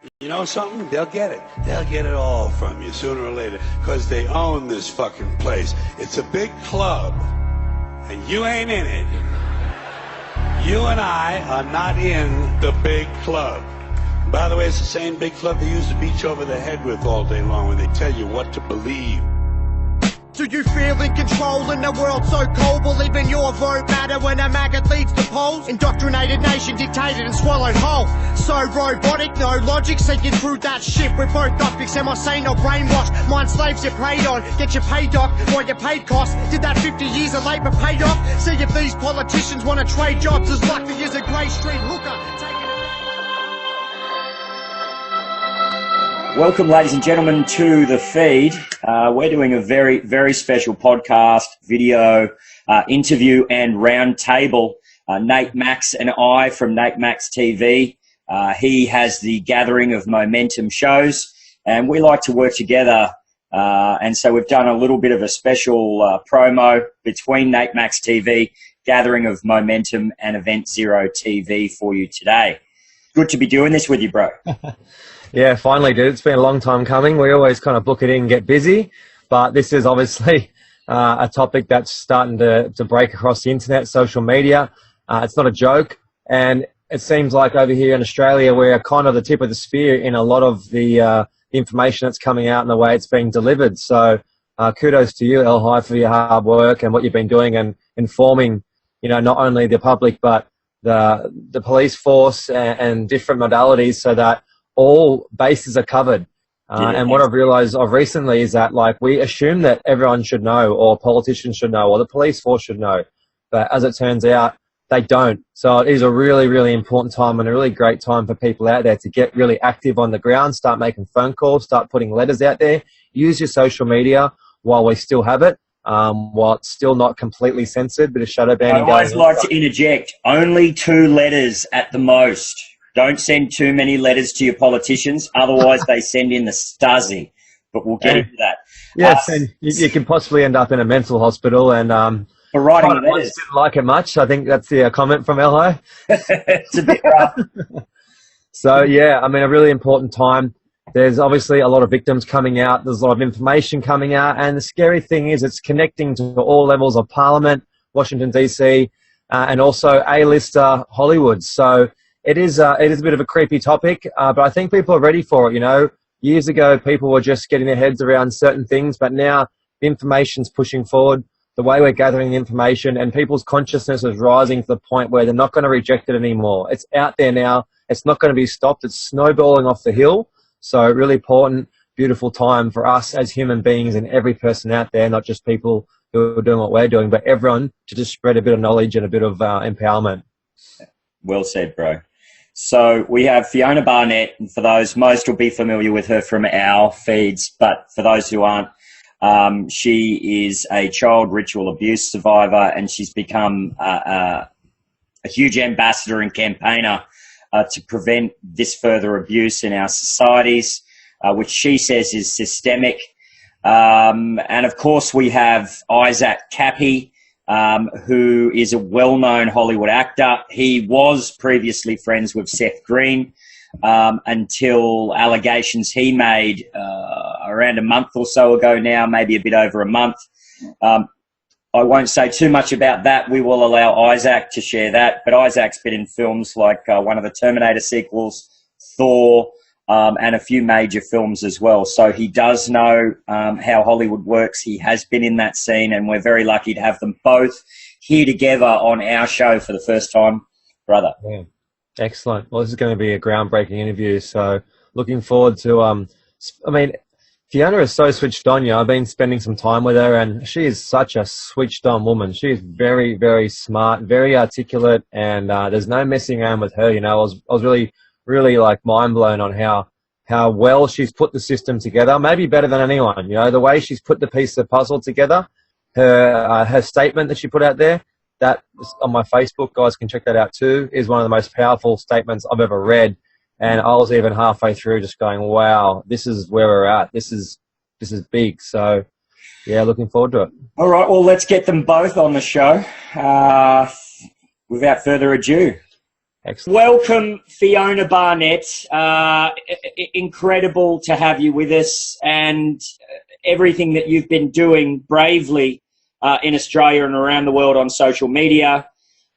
You know something? They'll get it. They'll get it all from you sooner or later because they own this fucking place. It's a big club, and you ain't in it. You and I are not in the big club. By the way, it's the same big club they used to beat you over the head with all day long when they tell you what to believe. Do you feel in control in a world so cold? Will even your vote matter when a maggot leads the polls? Indoctrinated nation dictated and swallowed whole. So robotic, no logic, seeking through that shit. We're both optics, am I saying no brainwash? Mind slaves you preyed on, get your pay doc, what your paid cost. Did that 50 years of labour paid off? See if these politicians want to trade jobs as lucky as a Grey Street hooker. Welcome, ladies and gentlemen, to The Feed. We're doing a very, very special podcast, video, interview and round table. Nate Max and I from Nate Max TV. He has the Gathering of Momentum shows, and we like to work together. And so we've done a little bit of a special promo between Nate Max TV, Gathering of Momentum, and Event Zero TV for you today. Good to be doing this with you, bro. Yeah, finally, dude. It's been a long time coming. We always kind of book it in and get busy, but this is obviously a topic that's starting to break across the internet, social media. It's not a joke, and it seems like over here in Australia we're kind of the tip of the spear in a lot of the information that's coming out and the way it's being delivered. So kudos to you, El High, for your hard work and what you've been doing and informing, not only the public but the police force and different modalities so that all bases are covered. And what I've realized of recently is that, like, we assume that everyone should know, or politicians should know, or the police force should know. But as it turns out, they don't. So it is a really, really important time and a really great time for people out there to get really active on the ground, start making phone calls, start putting letters out there. Use your social media while we still have it, while it's still not completely censored, bit of shadow banning. I always like to interject. Only 2 letters at the most. Don't send too many letters to your politicians, otherwise they send in the Stasi. But we'll get into that. Yes, and you can possibly end up in a mental hospital. And for writing letters, didn't like it much. I think that's the comment from LI. It's a bit rough. So yeah, I mean, a really important time. There's obviously a lot of victims coming out. There's a lot of information coming out, and the scary thing is it's connecting to all levels of Parliament, Washington DC, and also A-lister Hollywood. So it is a bit of a creepy topic, but I think people are ready for it. Years ago, people were just getting their heads around certain things, but now the information's pushing forward, the way we're gathering the information, and people's consciousness is rising to the point where they're not going to reject it anymore. It's out there now. It's not going to be stopped. It's snowballing off the hill. So really important, beautiful time for us as human beings and every person out there, not just people who are doing what we're doing, but everyone to just spread a bit of knowledge and a bit of empowerment. Well said, bro. So we have Fiona Barnett, and for those, most will be familiar with her from our feeds, but for those who aren't, she is a child ritual abuse survivor, and she's become a huge ambassador and campaigner to prevent this further abuse in our societies, which she says is systemic. And of course we have Isaac Kappy, who is a well-known Hollywood actor. He was previously friends with Seth Green until allegations he made around a month or so ago now, maybe a bit over a month. I won't say too much about that. We will allow Isaac to share that. But Isaac's been in films like one of the Terminator sequels, Thor, and a few major films as well. So he does know how Hollywood works. He has been in that scene, and we're very lucky to have them both here together on our show for the first time, brother. Yeah. Excellent. Well, this is going to be a groundbreaking interview. So looking forward to, Fiona is so switched on. I've been spending some time with her, and she is such a switched on woman. She is very, very smart, very articulate, and there's no messing around with her. I was really, really like mind blown on how well she's put the system together. Maybe better than anyone. The way she's put the piece of the puzzle together. Her statement that she put out there, that on my Facebook, guys can check that out too, is one of the most powerful statements I've ever read. And I was even halfway through just going, wow, this is where we're at. This is big. So, yeah, looking forward to it. All right, well, let's get them both on the show. Without further ado, Excellent. Welcome, Fiona Barnett. Incredible to have you with us, and everything that you've been doing bravely in Australia and around the world on social media.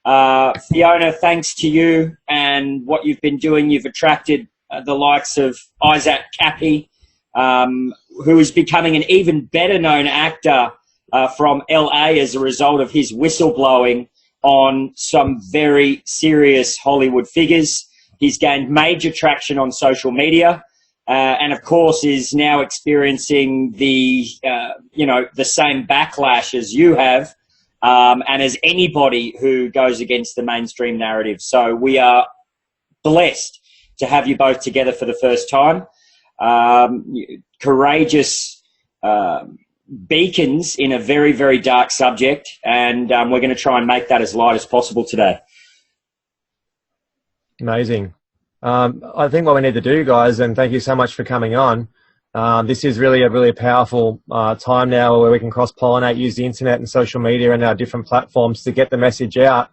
Fiona, thanks to you and what you've been doing, you've attracted the likes of Isaac Kappy, who is becoming an even better known actor from LA as a result of his whistleblowing on some very serious Hollywood figures. He's gained major traction on social media, and of course is now experiencing the same backlash as you have, and as anybody who goes against the mainstream narrative. So we are blessed to have you both together for the first time. Courageous beacons in a very, very dark subject, and we're going to try and make that as light as possible today. Amazing. I think what we need to do, guys, and thank you so much for coming on. This is really a really powerful time now where we can cross-pollinate, use the internet and social media and our different platforms to get the message out.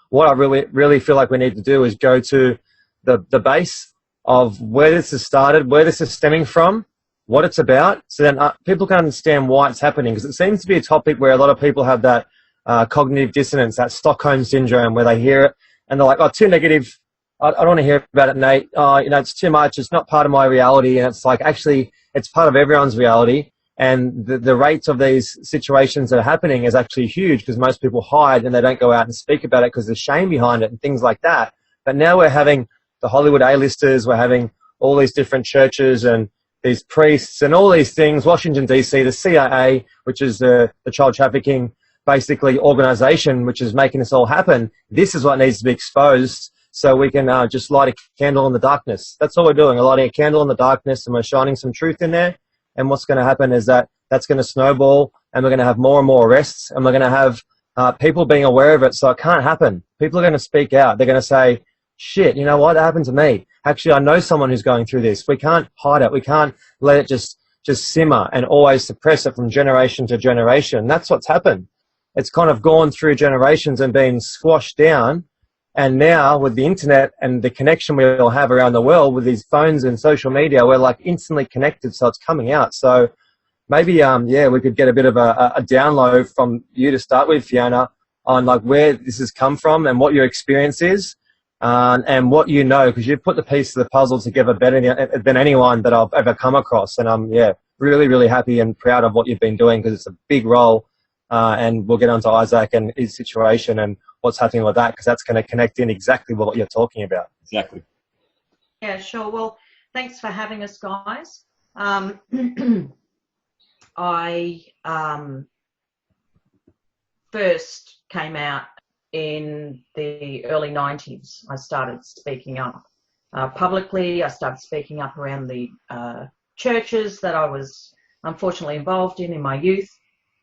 What I really feel like we need to do is go to the base of where this has started, where this is stemming from, what it's about, so then people can understand why it's happening, because it seems to be a topic where a lot of people have that cognitive dissonance, that Stockholm syndrome, where they hear it and they're like, oh, too negative, I don't want to hear about it, Nate. It's too much, it's not part of my reality. And it's like, actually, it's part of everyone's reality. And the rates of these situations that are happening is actually huge, because most people hide and they don't go out and speak about it because there's shame behind it and things like that. But now we're having the Hollywood A-listers, we're having all these different churches and these priests and all these things, Washington, D.C., the CIA, which is the child trafficking, basically, organization, which is making this all happen. This is what needs to be exposed so we can just light a candle in the darkness. That's all we're doing, we're lighting a candle in the darkness, and we're shining some truth in there. And what's going to happen is that's going to snowball, and we're going to have more and more arrests, and we're going to have people being aware of it, so it can't happen. People are going to speak out. They're going to say, shit, you know what, that happened to me. Actually, I know someone who's going through this. We can't hide it. We can't let it just simmer and always suppress it from generation to generation. That's what's happened. It's kind of gone through generations and been squashed down. And now with the internet and the connection we all have around the world with these phones and social media, we're like instantly connected. So it's coming out. So maybe, we could get a bit of a download from you to start with, Fiona, on like where this has come from and what your experience is. And what you know, because you've put the piece of the puzzle together better than anyone that I've ever come across. And I'm, really, really happy and proud of what you've been doing, because it's a big role. And we'll get on to Isaac and his situation and what's happening with that, because that's going to connect in exactly what you're talking about. Exactly. Yeah, sure. Well, thanks for having us, guys. I first came out in the early 90s. I started speaking up publicly. I started speaking up around the churches that I was unfortunately involved in my youth.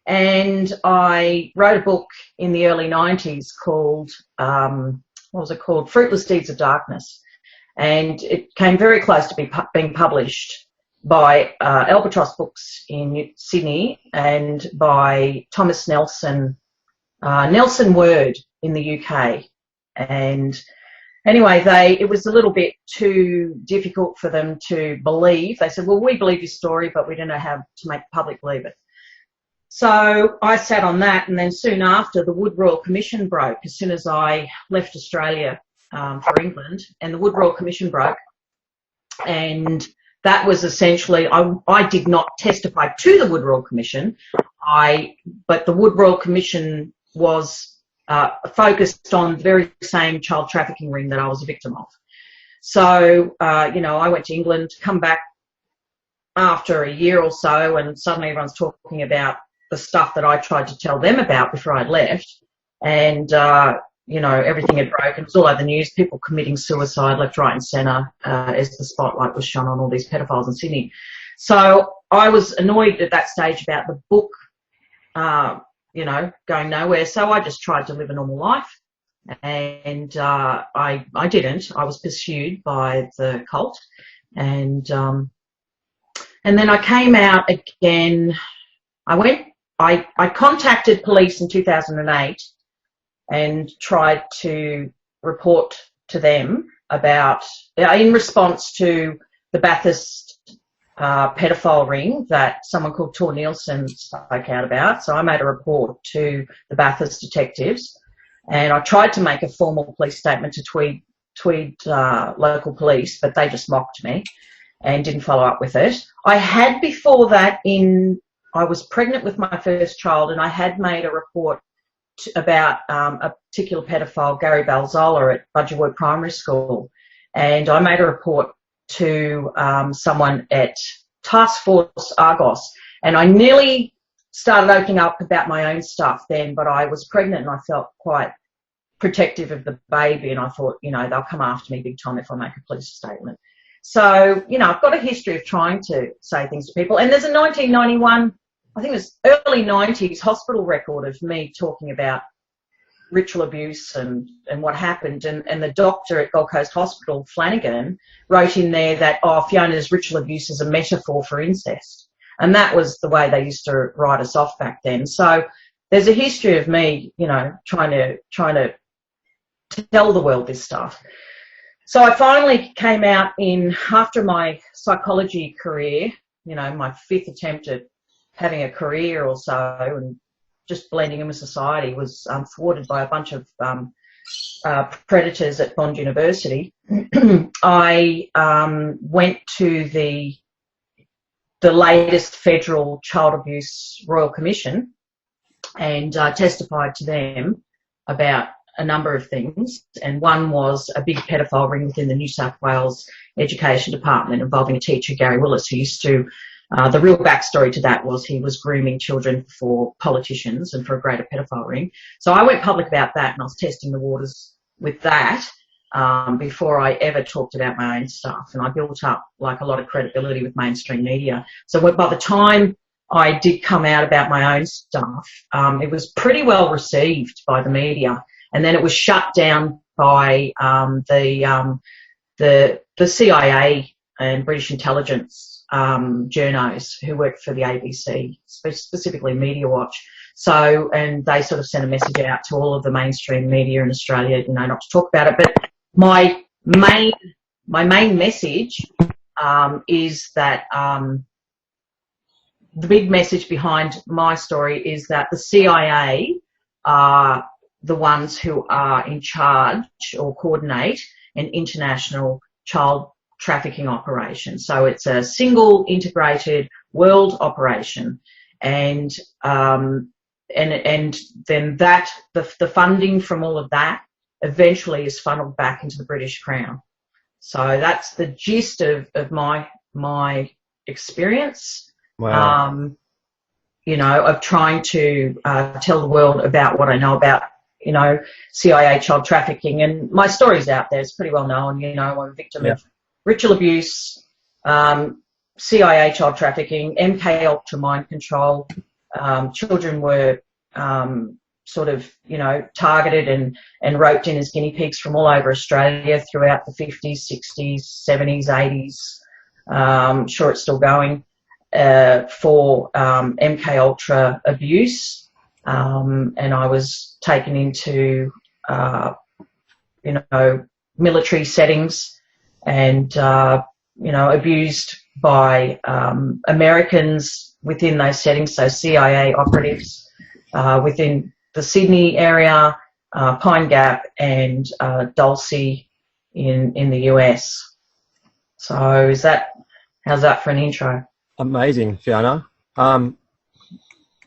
And I wrote a book in the early 90s called, Fruitless Deeds of Darkness. And it came very close to being published by Albatross Books in Sydney and by Thomas Nelson Word in the UK. And anyway, it was a little bit too difficult for them to believe. They said, well, we believe your story, but we don't know how to make the public believe it. So I sat on that, and then soon after, the Wood Royal Commission broke as soon as I left Australia for England, and the Wood Royal Commission broke. And that was essentially, I did not testify to the Wood Royal Commission, but the Wood Royal Commission was focused on the very same child trafficking ring that I was a victim of. So, I went to England, come back after a year or so, and suddenly everyone's talking about the stuff that I tried to tell them about before I left. And, everything had broken. It was all over the news, people committing suicide left, right and centre as the spotlight was shone on all these pedophiles in Sydney. So I was annoyed at that stage about the book, going nowhere. So I just tried to live a normal life. And I didn't. I was pursued by the cult. And then I came out again. I contacted police in 2008 and tried to report to them about, in response to the Bathurst pedophile ring that someone called Tor Nielsen spoke out about. So I made a report to the Bathurst detectives, and I tried to make a formal police statement to Tweed local police, but they just mocked me and didn't follow up with it. I had before that I was pregnant with my first child, and I had made a report about a particular pedophile, Gary Balzola, at Budgewoi Primary School. And I made a report to someone at Task Force Argos. And I nearly started opening up about my own stuff then, but I was pregnant and I felt quite protective of the baby, and I thought, they'll come after me big time if I make a police statement. So, I've got a history of trying to say things to people. And there's a 1991, I think it was early 90s, hospital record of me talking about ritual abuse and what happened. And the doctor at Gold Coast Hospital, Flanagan, wrote in there that, Fiona's ritual abuse is a metaphor for incest. And that was the way they used to write us off back then. So there's a history of me, trying to tell the world this stuff. So I finally came out after my psychology career, my fifth attempt at having a career or so, and just blending in with society was thwarted by a bunch of predators at Bond University. I went to the latest federal Child Abuse Royal Commission and testified to them about a number of things, and one was a big pedophile ring within the New South Wales Education Department involving a teacher, Gary Willis, who used to, the real backstory to that was he was grooming children for politicians and for a greater pedophile ring. So I went public about that, and I was testing the waters with that before I ever talked about my own stuff, and I built up like a lot of credibility with mainstream media. So by the time I did come out about my own stuff, it was pretty well received by the media. And then it was shut down by the CIA and British intelligence journos who worked for the ABC, specifically Media Watch. So, and they sort of sent a message out to all of the mainstream media in Australia, not to talk about it. But my main message is that the big message behind my story is that the CIA are the ones who are in charge or coordinate an international child trafficking operation. So it's a single integrated world operation, and then that the funding from all of that eventually is funneled back into the British Crown. So that's the gist of my experience. Wow. Of trying to tell the world about what I know about CIA child trafficking, and my story's out there. It's pretty well known. I'm a victim of ritual abuse, CIA child trafficking, MK Ultra mind control. Children were sort of, targeted and roped in as guinea pigs from all over Australia throughout the 50s, 60s, 70s, 80s. Sure, it's still going for MK Ultra abuse. And I was taken into, military settings and, abused by Americans within those settings, so CIA operatives within the Sydney area, Pine Gap and Dulce in the US. So how's that for an intro? Amazing, Fiona.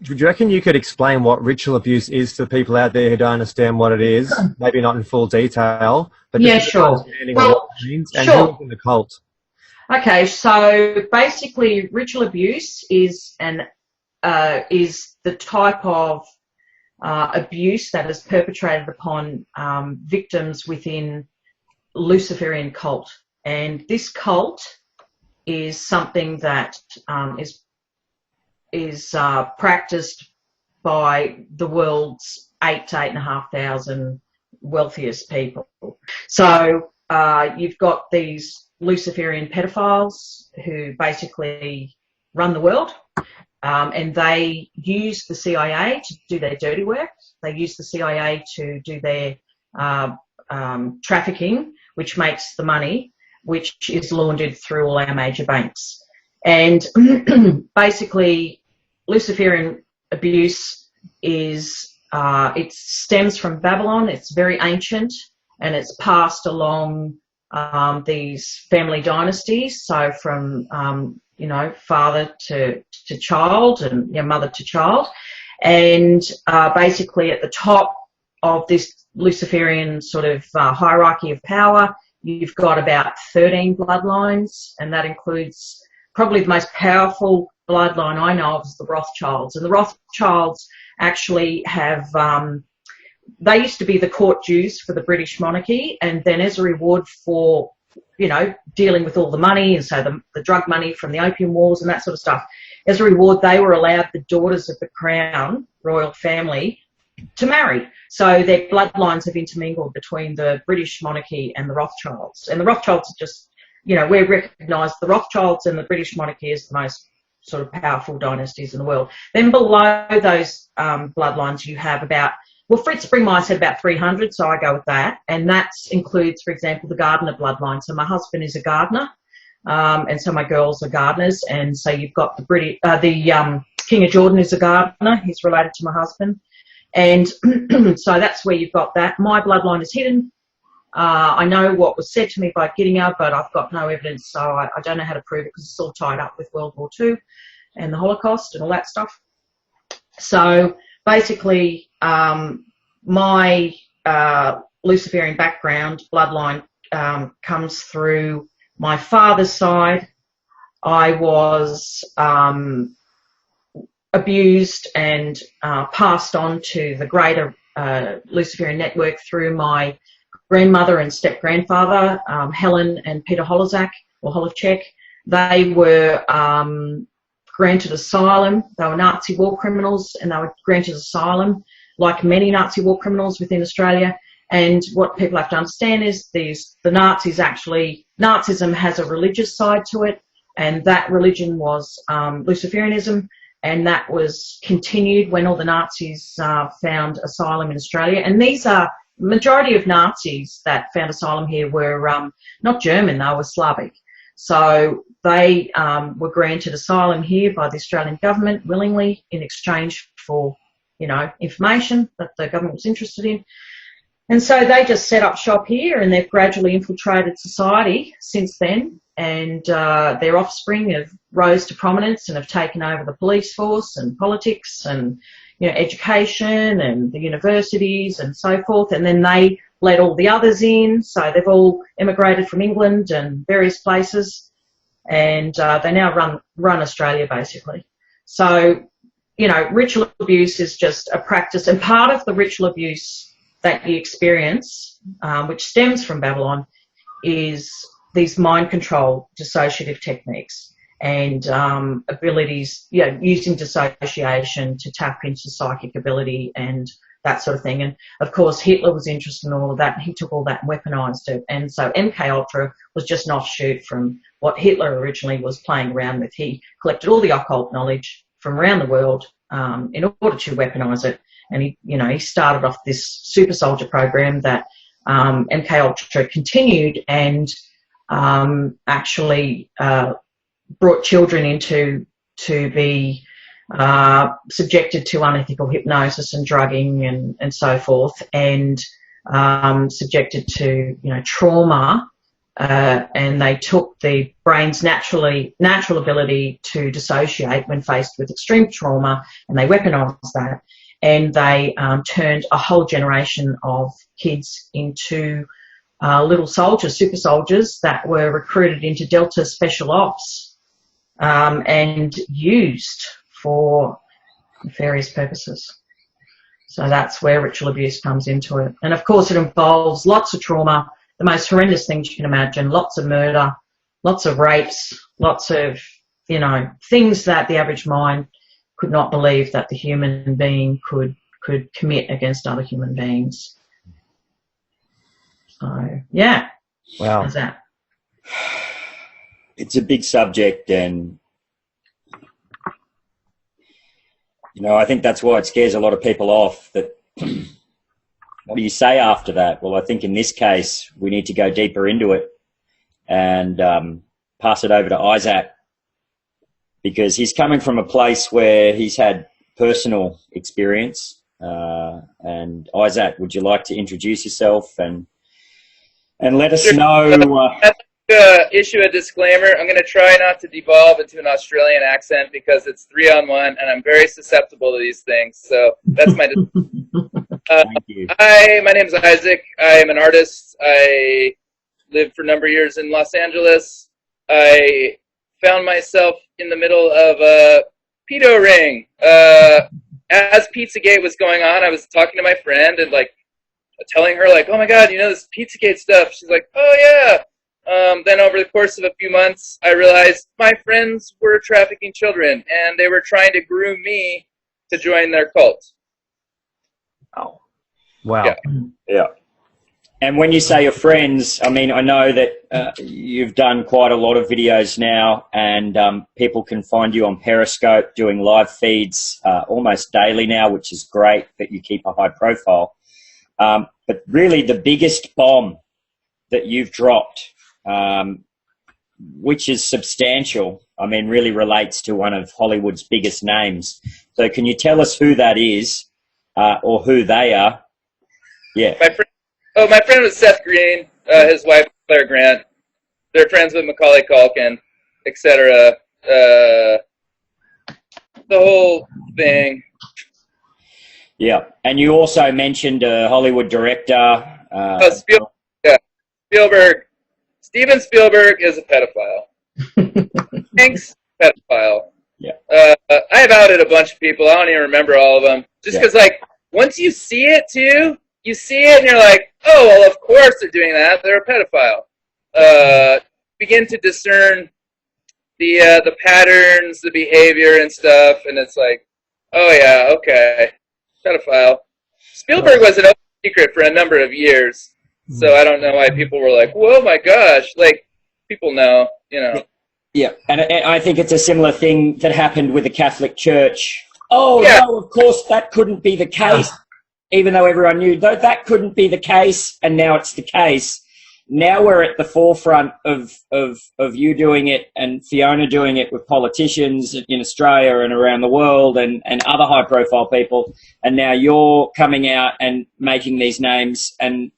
Do you reckon you could explain what ritual abuse is to people out there who don't understand what it is? Maybe not in full detail, but just sure. Understanding what it means and sure. who's in the cult. Okay, so basically, ritual abuse is the type of abuse that is perpetrated upon victims within Luciferian cult, and this cult is something that is practiced by the world's 8,000 to 8,500 wealthiest people. So you've got these Luciferian pedophiles who basically run the world, and they use the CIA to do their dirty work. They use the CIA to do their trafficking, which makes the money, which is laundered through all our major banks. And basically, Luciferian abuse is, it stems from Babylon. It's very ancient, and it's passed along these family dynasties. So from, you know, father to child, and mother to child. And basically at the top of this Luciferian sort of hierarchy of power, you've got about 13 bloodlines, and that includes probably the most powerful bloodline I know of is the Rothschilds. And the Rothschilds actually have, they used to be the court Jews for the British monarchy, and then as a reward for, you know, dealing with all the money, and so the drug money from the opium wars and that sort of stuff, as a reward they were allowed the daughters of the crown royal family to marry. So their bloodlines have intermingled between the British monarchy and the Rothschilds. And the Rothschilds are just, you know, we recognise the Rothschilds and the British monarchy as the most sort of powerful dynasties in the world. Then below those bloodlines you have about, well, Fritz Springmeier said about 300, so I go with that. And that includes, for example, the Gardner bloodline. So my husband is a gardener, and so my girls are gardeners. And so you've got the King of Jordan is a gardener. He's related to my husband. And so that's where you've got that. My bloodline is hidden. I know what was said to me by Giddinga, but I've got no evidence, so I don't know how to prove it because it's all tied up with World War II and the Holocaust and all that stuff. So basically, my Luciferian background, bloodline, comes through my father's side. I was abused and passed on to the greater Luciferian network through my grandmother and step-grandfather, Helen and Peter Holozak, or Holovchek. They were granted asylum. They were Nazi war criminals, and they were granted asylum, like many Nazi war criminals within Australia. And what people have to understand is the Nazis actually, Nazism has a religious side to it, and that religion was Luciferianism, and that was continued when all the Nazis found asylum in Australia. And these are, majority of Nazis that found asylum here were not German, they were Slavic. So they were granted asylum here by the Australian government willingly in exchange for, you know, information that the government was interested in. And so they just set up shop here, and they've gradually infiltrated society since then. And their offspring have rose to prominence and have taken over the police force and politics and, you know, education and the universities and so forth. And then they let all the others in. So they've all immigrated from England and various places, and they now run Australia basically. So, you know, ritual abuse is just a practice, and part of the ritual abuse that you experience, which stems from Babylon, is these mind control dissociative techniques and abilities, you know, using dissociation to tap into psychic ability and that sort of thing. And of course Hitler was interested in all of that, and he took all that and weaponized it. And so MK Ultra was just an offshoot from what Hitler originally was playing around with. He collected all the occult knowledge from around the world in order to weaponize it. And he started off this super soldier program that MK Ultra continued, and actually brought children into to be subjected to unethical hypnosis and drugging and so forth, and subjected to, you know, trauma, and they took the brain's natural ability to dissociate when faced with extreme trauma, and they weaponized that, and they turned a whole generation of kids into little soldiers, super soldiers that were recruited into Delta Special Ops and used for nefarious purposes. So that's where ritual abuse comes into it. And of course it involves lots of trauma, the most horrendous things you can imagine, lots of murder, lots of rapes, lots of, you know, things that the average mind could not believe that the human being could commit against other human beings. So, yeah. Wow. How's that? It's a big subject, and, you know, I think that's why it scares a lot of people off, that what do you say after that? Well, I think in this case, we need to go deeper into it and pass it over to Isaac, because he's coming from a place where he's had personal experience. And Isaac, would you like to introduce yourself and let us know? Issue a disclaimer. I'm going to try not to devolve into an Australian accent because it's 3-on-1 and I'm very susceptible to these things. So that's my Thank you. Hi, my name is Isaac. I am an artist. I lived for a number of years in Los Angeles. I found myself in the middle of a pedo ring. As Pizzagate was going on, I was talking to my friend and like telling her like, oh my God, you know this Pizzagate stuff? She's like, oh yeah. Then over the course of a few months, I realized my friends were trafficking children and they were trying to groom me to join their cult. Oh, wow. Yeah. Yeah. And when you say your friends, I mean, I know that you've done quite a lot of videos now, and people can find you on Periscope doing live feeds almost daily now, which is great that you keep a high profile. But really the biggest bomb that you've dropped, which is substantial, I mean, really relates to one of Hollywood's biggest names. So can you tell us who that is or who they are? Yeah. My friend was Seth Green, his wife Claire Grant. They're friends with Macaulay Culkin, etc. The whole thing. Yeah, and you also mentioned a Hollywood director. Spielberg. Steven Spielberg is a pedophile. Hank's pedophile. Yeah. I have outed a bunch of people. I don't even remember all of them. Just because, like, once you see it too, you see it and you're like, oh, well, of course they're doing that. They're a pedophile. Begin to discern the patterns, the behavior and stuff, and it's like, oh yeah, okay, pedophile. Spielberg was an open secret for a number of years, so I don't know why people were like, whoa, my gosh, like, people know, you know. Yeah, and I think it's a similar thing that happened with the Catholic Church. Oh, Yeah. no, of course that couldn't be the case, even though everyone knew that couldn't be the case, and now it's the case. Now we're at the forefront of you doing it and Fiona doing it with politicians in Australia and around the world and other high-profile people, and now you're coming out and making these names and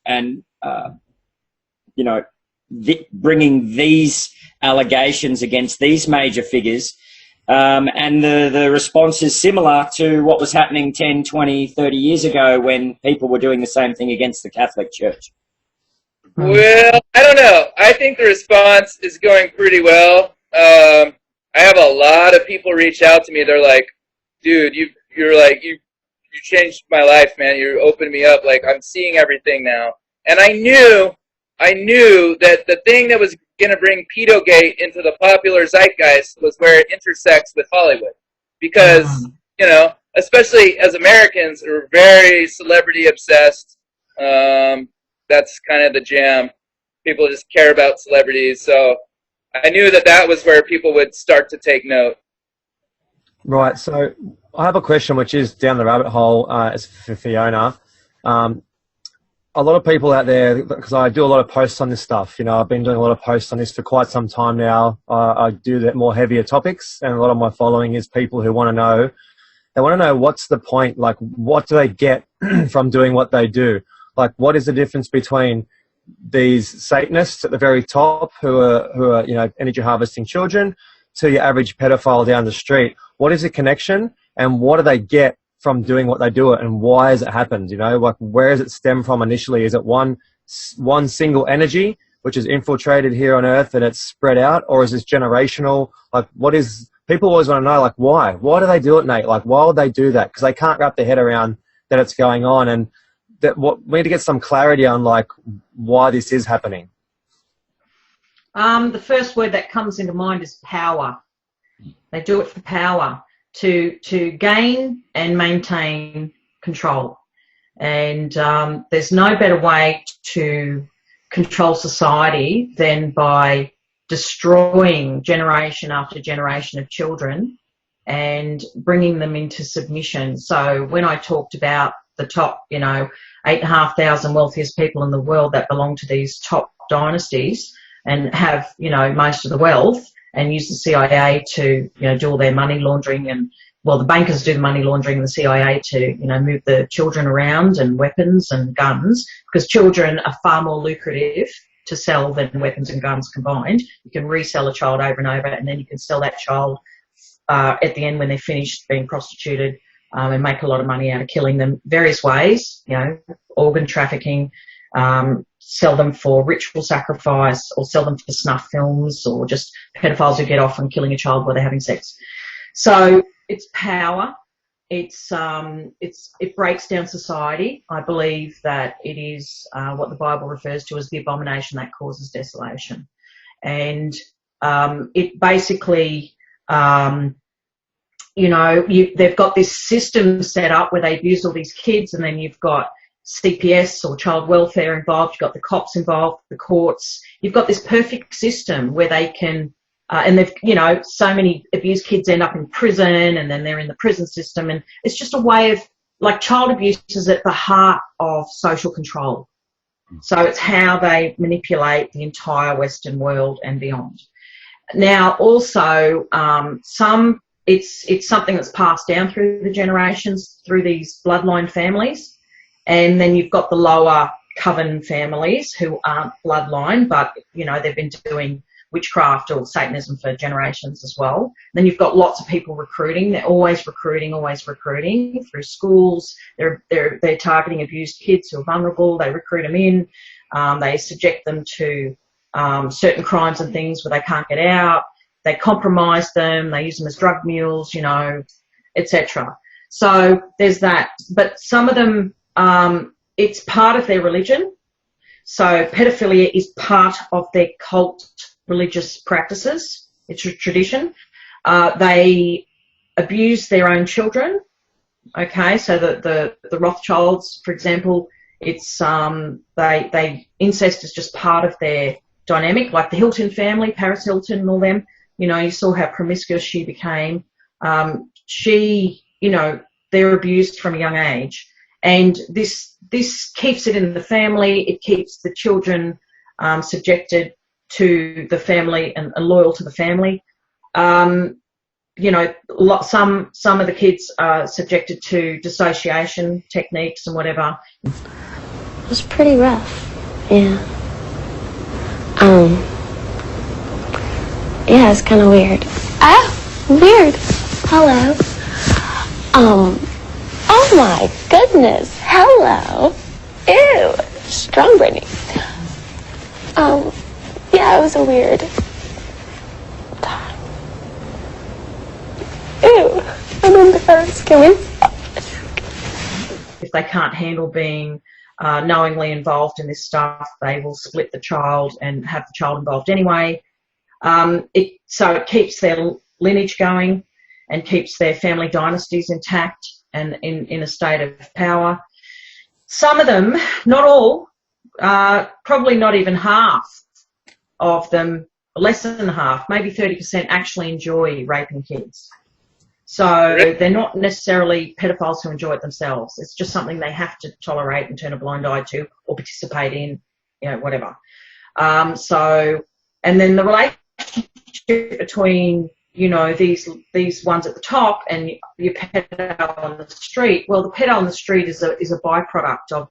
you know, bringing these allegations against these major figures. And the response is similar to what was happening 10, 20, 30 years ago when people were doing the same thing against the Catholic Church. Well, I don't know. I think the response is going pretty well. I have a lot of people reach out to me. They're like, dude, you changed my life, man. You opened me up. Like, I'm seeing everything now. And I knew that the thing that was going to bring Pedogate into the popular zeitgeist was where it intersects with Hollywood. Because, you know, especially as Americans, we're very celebrity obsessed. That's kind of the jam. People just care about celebrities. So I knew that was where people would start to take note. Right. So I have a question which is down the rabbit hole as for Fiona. A lot of people out there, because I do a lot of posts on this stuff, you know, I've been doing a lot of posts on this for quite some time now. I do that more heavier topics, and a lot of my following is people who want to know. They want to know what's the point, like what do they get from doing what they do? Like, what is the difference between these Satanists at the very top who are you know, energy harvesting children to your average pedophile down the street? What is the connection, and what do they get from doing what they do, and why has it happened? You know, like, where does it stem from initially? Is it one single energy which is infiltrated here on Earth and it's spread out, or is this generational? Like, what is? People always want to know, like, why? Why do they do it, Nate? Like, why would they do that? Because they can't wrap their head around that it's going on, and that we need to get some clarity on, like, why this is happening. The first word that comes into mind is power. They do it for power, to gain and maintain control. And there's no better way to control society than by destroying generation after generation of children and bringing them into submission. So when I talked about the top, you know, 8,500 wealthiest people in the world that belong to these top dynasties and have, you know, most of the wealth, and use the CIA to, you know, do all their money laundering, and, well, the bankers do the money laundering and the CIA to, you know, move the children around and weapons and guns, because children are far more lucrative to sell than weapons and guns combined. You can resell a child over and over, and then you can sell that child at the end when they're finished being prostituted, and make a lot of money out of killing them various ways, you know, organ trafficking, sell them for ritual sacrifice, or sell them for snuff films, or just pedophiles who get off on killing a child while they're having sex. So it's power. It breaks down society. I believe that it is what the Bible refers to as the abomination that causes desolation. And it basically, you know, they've got this system set up where they abuse all these kids, and then you've got CPS or child welfare involved, you've got the cops involved, the courts. You've got this perfect system where they can, and they've, you know, so many abused kids end up in prison, and then they're in the prison system, and it's just a way of, like, child abuse is at the heart of social control. So it's how they manipulate the entire Western world and beyond. Now, also, it's something that's passed down through the generations, through these bloodline families. And then you've got the lower coven families who aren't bloodline, but, you know, they've been doing witchcraft or Satanism for generations as well. Then you've got lots of people recruiting. They're always recruiting through schools. They're targeting abused kids who are vulnerable. They recruit them in. They subject them to certain crimes and things where they can't get out. They compromise them. They use them as drug mules, you know, etc. So there's that. But some of them, it's part of their religion. So pedophilia is part of their cult religious practices. It's a tradition. They abuse their own children. Okay, so the Rothschilds, for example, it's incest is just part of their dynamic. Like the Hilton family, Paris Hilton and all them. You know, you saw how promiscuous she became. You know, they're abused from a young age. And this keeps it in the family. It keeps the children subjected to the family and loyal to the family. You know, some of the kids are subjected to dissociation techniques and whatever. It was pretty rough, yeah. Yeah, it's kind of weird. Ah, weird. Hello. Oh my goodness. Hello. Ew. Strong Brittany. Yeah, it was a weird time. Ew. I'm embarrassed. Can we stop? If they can't handle being knowingly involved in this stuff, they will split the child and have the child involved anyway. So it keeps their lineage going and keeps their family dynasties intact and in a state of power. Some of them, not all, probably not even half of them, less than half, maybe 30% actually enjoy raping kids. So they're not necessarily pedophiles who enjoy it themselves. It's just something they have to tolerate and turn a blind eye to or participate in, you know, whatever. And then the relationship between, you know, these ones at the top and your pedo on the street. Well, the pedo on the street is a byproduct of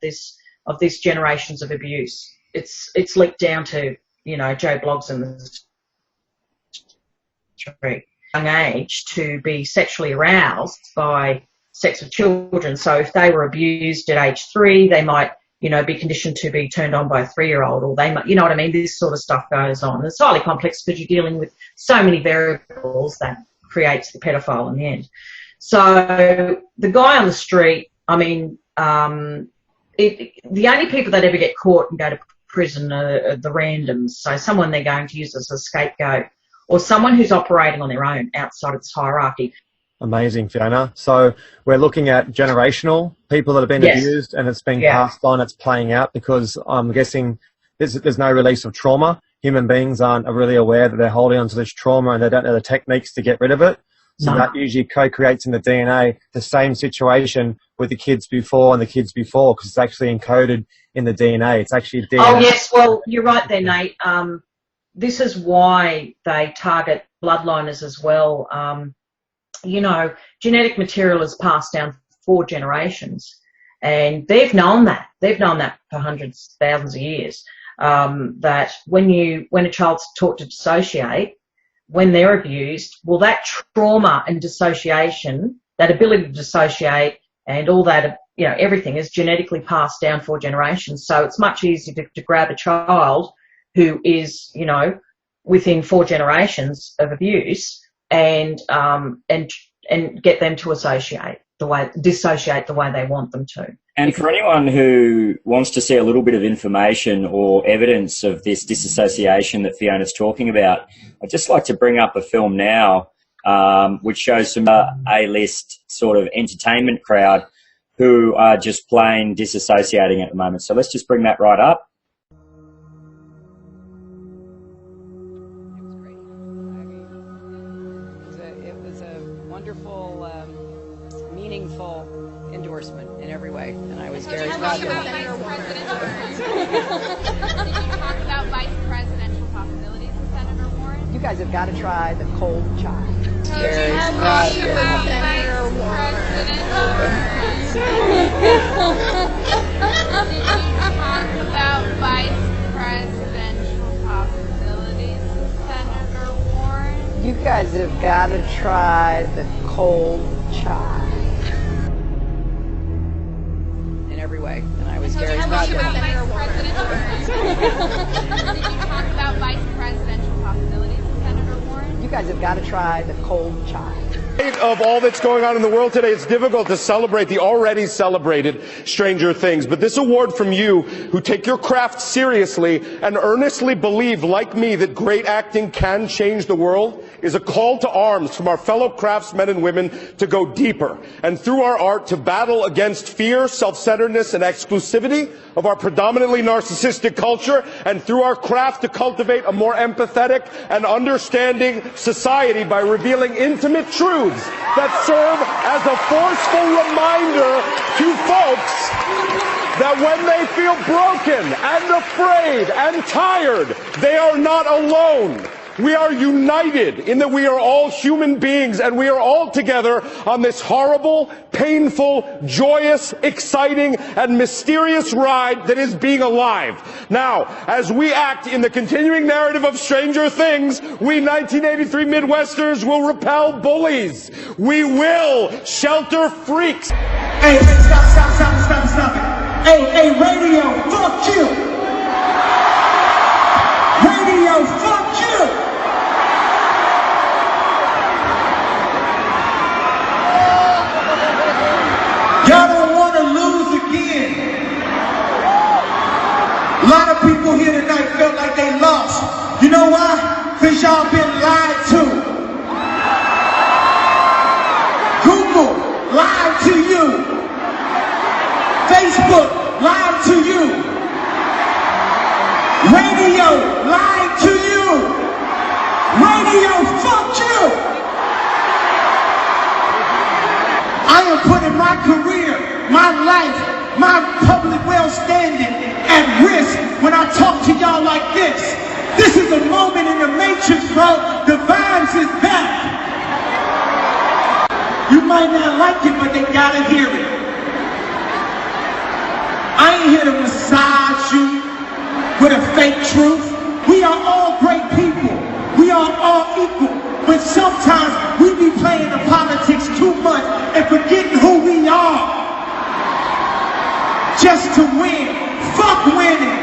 these generations of abuse. It's leaked down to, you know, Joe Bloggs in the street. Young age to be sexually aroused by sex with children. So if they were abused at age 3, they might, you know, be conditioned to be turned on by a 3-year-old, or they might, you know what I mean? This sort of stuff goes on. It's highly complex because you're dealing with so many variables that creates the pedophile in the end. So the guy on the street, I mean, the only people that ever get caught and go to prison are the randoms. So someone they're going to use as a scapegoat, or someone who's operating on their own outside of this hierarchy. Amazing, Fiona. So we're looking at generational people that have been abused, and it's being passed on, it's playing out, because I'm guessing there's no release of trauma. Human beings aren't really aware that they're holding onto this trauma, and they don't know the techniques to get rid of it. So No. that usually co-creates in the DNA the same situation with the kids before and the kids before, because it's actually encoded in the DNA. It's actually DNA. Oh, yes, well, you're right there, Nate. This is why they target bloodliners as well. You know, genetic material is passed down 4 generations, and they've known that. They've known that for hundreds, thousands of years, that when a child's taught to dissociate, when they're abused, well, that trauma and dissociation, that ability to dissociate and all that, you know, everything is genetically passed down 4 generations. So it's much easier to grab a child who is, you know, within 4 generations of abuse and get them to dissociate the way they want them to. And for anyone who wants to see a little bit of information or evidence of this disassociation that Fiona's talking about, I'd just like to bring up a film now which shows some A-list sort of entertainment crowd who are just plain disassociating at the moment. So let's just bring that right up. It was a wonderful, meaningful endorsement in every way, and I was very proud of it. Did you talk about vice presidential possibilities with Senator Warren? You guys have got to try the cold chai. Very proud of Senator Warren. Did you talk about vice presidential possibilities with Senator Warren? You guys have got to try the cold chai. In every way, and I was very proud of it. Did you talk about vice presidential possibilities with Senator Warren? You guys have got to try the cold chai. Of all that's going on in the world today, it's difficult to celebrate the already celebrated Stranger Things. But this award from you, who take your craft seriously and earnestly believe, like me, that great acting can change the world, is a call to arms from our fellow craftsmen and women to go deeper, and through our art to battle against fear, self-centeredness, and exclusivity of our predominantly narcissistic culture, and through our craft to cultivate a more empathetic and understanding society by revealing intimate truths that serve as a forceful reminder to folks that when they feel broken and afraid and tired, they are not alone. We are united in that we are all human beings, and we are all together on this horrible, painful, joyous, exciting, and mysterious ride that is being alive. Now, as we act in the continuing narrative of Stranger Things, we 1983 Midwesterners will repel bullies. We will shelter freaks. Hey, stop it. Hey, radio, fuck you. Radio, fuck you. Y'all don't want to lose again. A lot of people here tonight felt like they lost. You know why? Because y'all been lied to. Google lied to you. Facebook lied to you. Radio lied to you. Radio, fuck you. I am putting my career, my life, my public well-standing at risk when I talk to y'all like this. This is a moment in the matrix, bro. The vibes is back. You might not like it, but they gotta hear it. I ain't here to massage you with a fake truth. We are all great people. We are all equal. But sometimes we be playing the politics too much and forgetting who we are. Just to win. Fuck winning.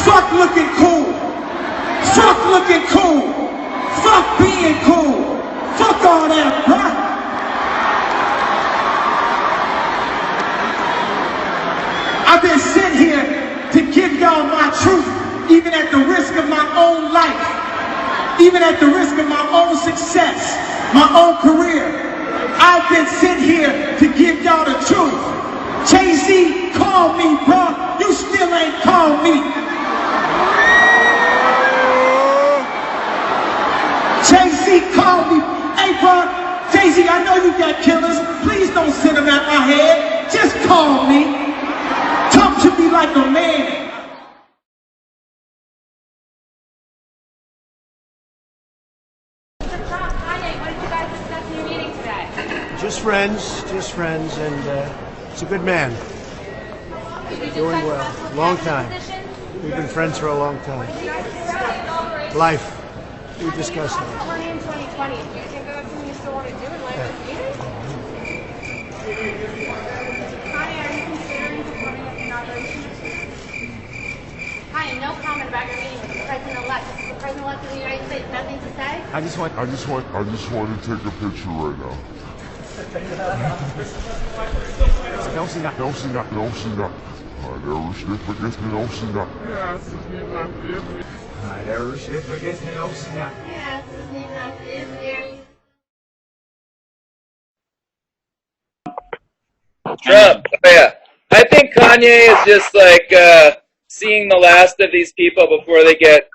Fuck looking cool. Fuck looking cool. Fuck being cool. Fuck all that, bruh. I've been sent here to give y'all my truth, even at the risk of my own life. Even at the risk of my own success, my own career. I've been sent here to give y'all the truth. Jay-Z called me, bro. You still ain't called me. Jay-Z called me. Hey, bro, Jay-Z crazy. I know you got killers. Please don't send them out my head. Just call me. Talk to me like a man. Just friends, and he's a good man. Doing well. Long time. We've been friends for a long time. Life. We discussed it. We're in 2020. Do you think that's something you still want to do in life with meetings? Connie, are you considering supporting the inauguration? Connie, no comment about your meeting with the president-elect. This is the president-elect of the United States. Nothing to say? I just want to take a picture right now. Não se dá. Trump. Oh, yeah. I think Kanye is just like seeing the last of these people before they get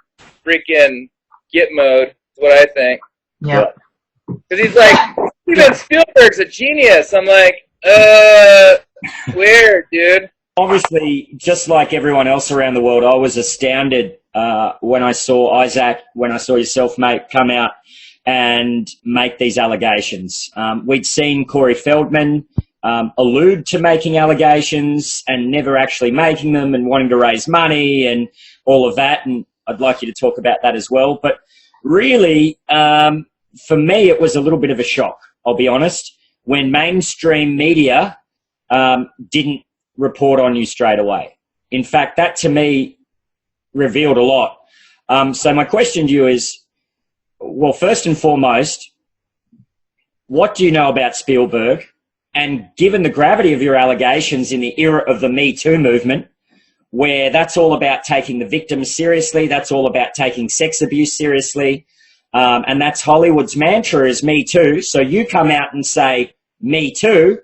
freaking git mode. Is what I think. Yeah. Because he's like, Steven Spielberg's a genius. I'm like, where, dude? Obviously, just like everyone else around the world, I was astounded when I saw Isaac, when I saw yourself, mate, come out and make these allegations. We'd seen Corey Feldman allude to making allegations and never actually making them and wanting to raise money and all of that. And I'd like you to talk about that as well. But really, for me, it was a little bit of a shock, I'll be honest, when mainstream media didn't report on you straight away. In fact, that to me revealed a lot. So my question to you is, well, first and foremost, what do you know about Spielberg? And given the gravity of your allegations in the era of the Me Too movement, where that's all about taking the victims seriously, that's all about taking sex abuse seriously, and that's Hollywood's mantra is Me Too. So you come out and say Me Too,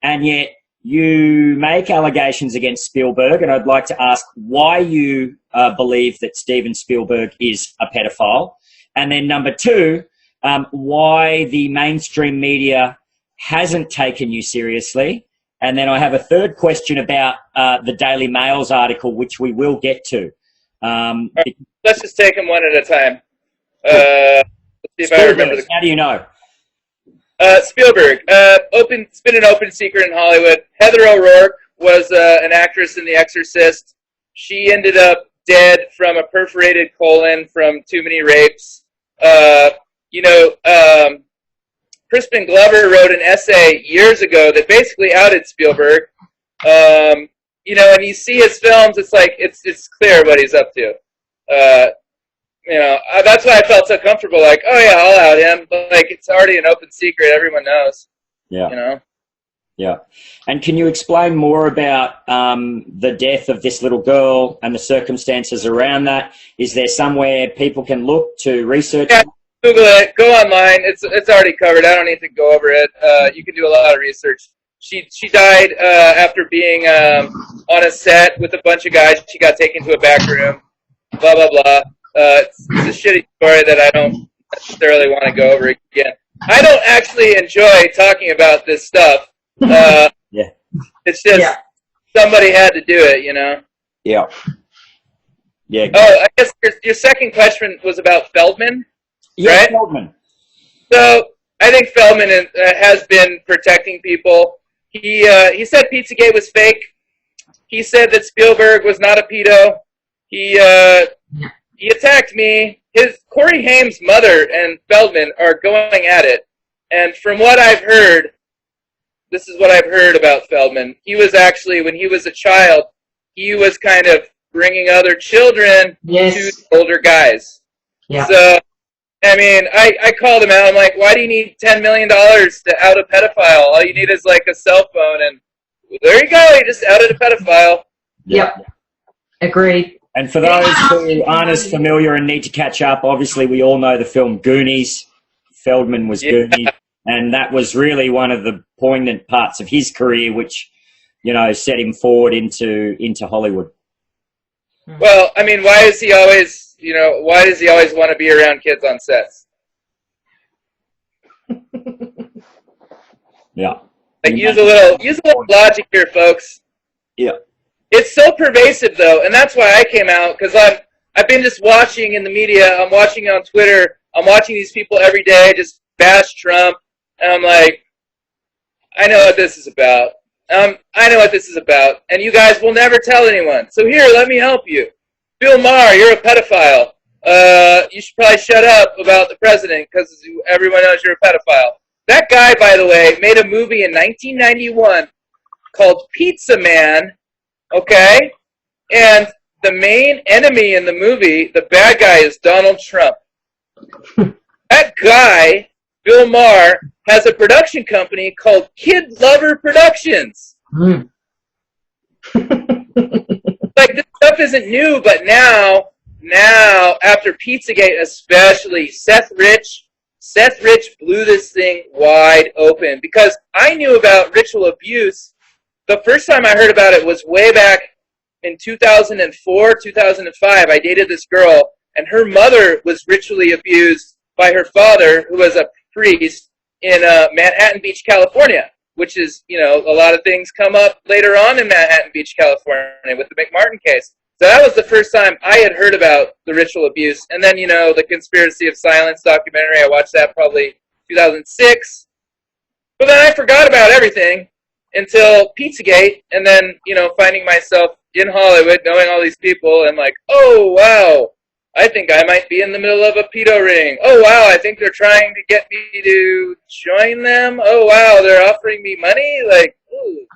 and yet you make allegations against Spielberg, and I'd like to ask why you believe that Steven Spielberg is a pedophile. And then number two, why the mainstream media hasn't taken you seriously. And then I have a third question about the Daily Mail's article, which we will get to. Right, let's just take them one at a time. Let's see if I remember how do you know? Spielberg. It's been an open secret in Hollywood. Heather O'Rourke was an actress in The Exorcist. She ended up dead from a perforated colon from too many rapes. Crispin Glover wrote an essay years ago that basically outed Spielberg. And you see his films, it's like it's clear what he's up to. That's why I felt so comfortable. Like, oh yeah, I'll out him. But like, it's already an open secret. Everyone knows. Yeah. Yeah. And can you explain more about the death of this little girl and the circumstances around that? Is there somewhere people can look to research? Yeah. Google it. Go online. It's already covered. I don't need to go over it. You can do a lot of research. She died after being on a set with a bunch of guys. She got taken to a back room. Blah blah blah. It's a shitty story that I don't necessarily want to go over again. I don't actually enjoy talking about this stuff. Yeah. It's just somebody had to do it, Yeah. Yeah. Oh, I guess your second question was about Feldman. Yeah, right? Feldman. So I think Feldman has been protecting people. He said Pizzagate was fake. He said that Spielberg was not a pedo. He attacked me. Corey Haim's mother and Feldman are going at it. And from what I've heard, this is what I've heard about Feldman. He was actually, when he was a child, he was kind of bringing other children to older guys. Yeah. So, I mean, I called him out. I'm like, why do you need $10 million to out a pedophile? All you need is like a cell phone, and there you go. You just outed a pedophile. Yep. Agreed. And for those who aren't as familiar and need to catch up, obviously we all know the film Goonies. Feldman was Goonies, and that was really one of the poignant parts of his career, which set him forward into Hollywood. Well, I mean, why does he always want to be around kids on sets? Yeah. Like use a little logic here, folks. Yeah. It's so pervasive though, and that's why I came out, because I've been just watching in the media, I'm watching on Twitter, I'm watching these people every day just bash Trump, and I'm like, I know what this is about. I know what this is about, and you guys will never tell anyone. So here, let me help you. Bill Maher, you're a pedophile. You should probably shut up about the president because everyone knows you're a pedophile. That guy, by the way, made a movie in 1991 called Pizza Man, okay? And the main enemy in the movie, the bad guy, is Donald Trump. That guy, Bill Maher, has a production company called Kid Lover Productions. Like, this stuff isn't new, but now, after Pizzagate especially, Seth Rich blew this thing wide open. Because I knew about ritual abuse. The first time I heard about it was way back in 2004, 2005. I dated this girl, and her mother was ritually abused by her father, who was a priest in Manhattan Beach, California, which is, you know, a lot of things come up later on in Manhattan Beach, California with the McMartin case. So that was the first time I had heard about the ritual abuse. And then, you know, the Conspiracy of Silence documentary, I watched that probably 2006. But then I forgot about everything until Pizzagate, and then, you know, finding myself in Hollywood, knowing all these people, and like, oh, wow, I think I might be in the middle of a pedo ring. Oh, wow, I think they're trying to get me to join them. Oh, wow, they're offering me money? Like, ooh,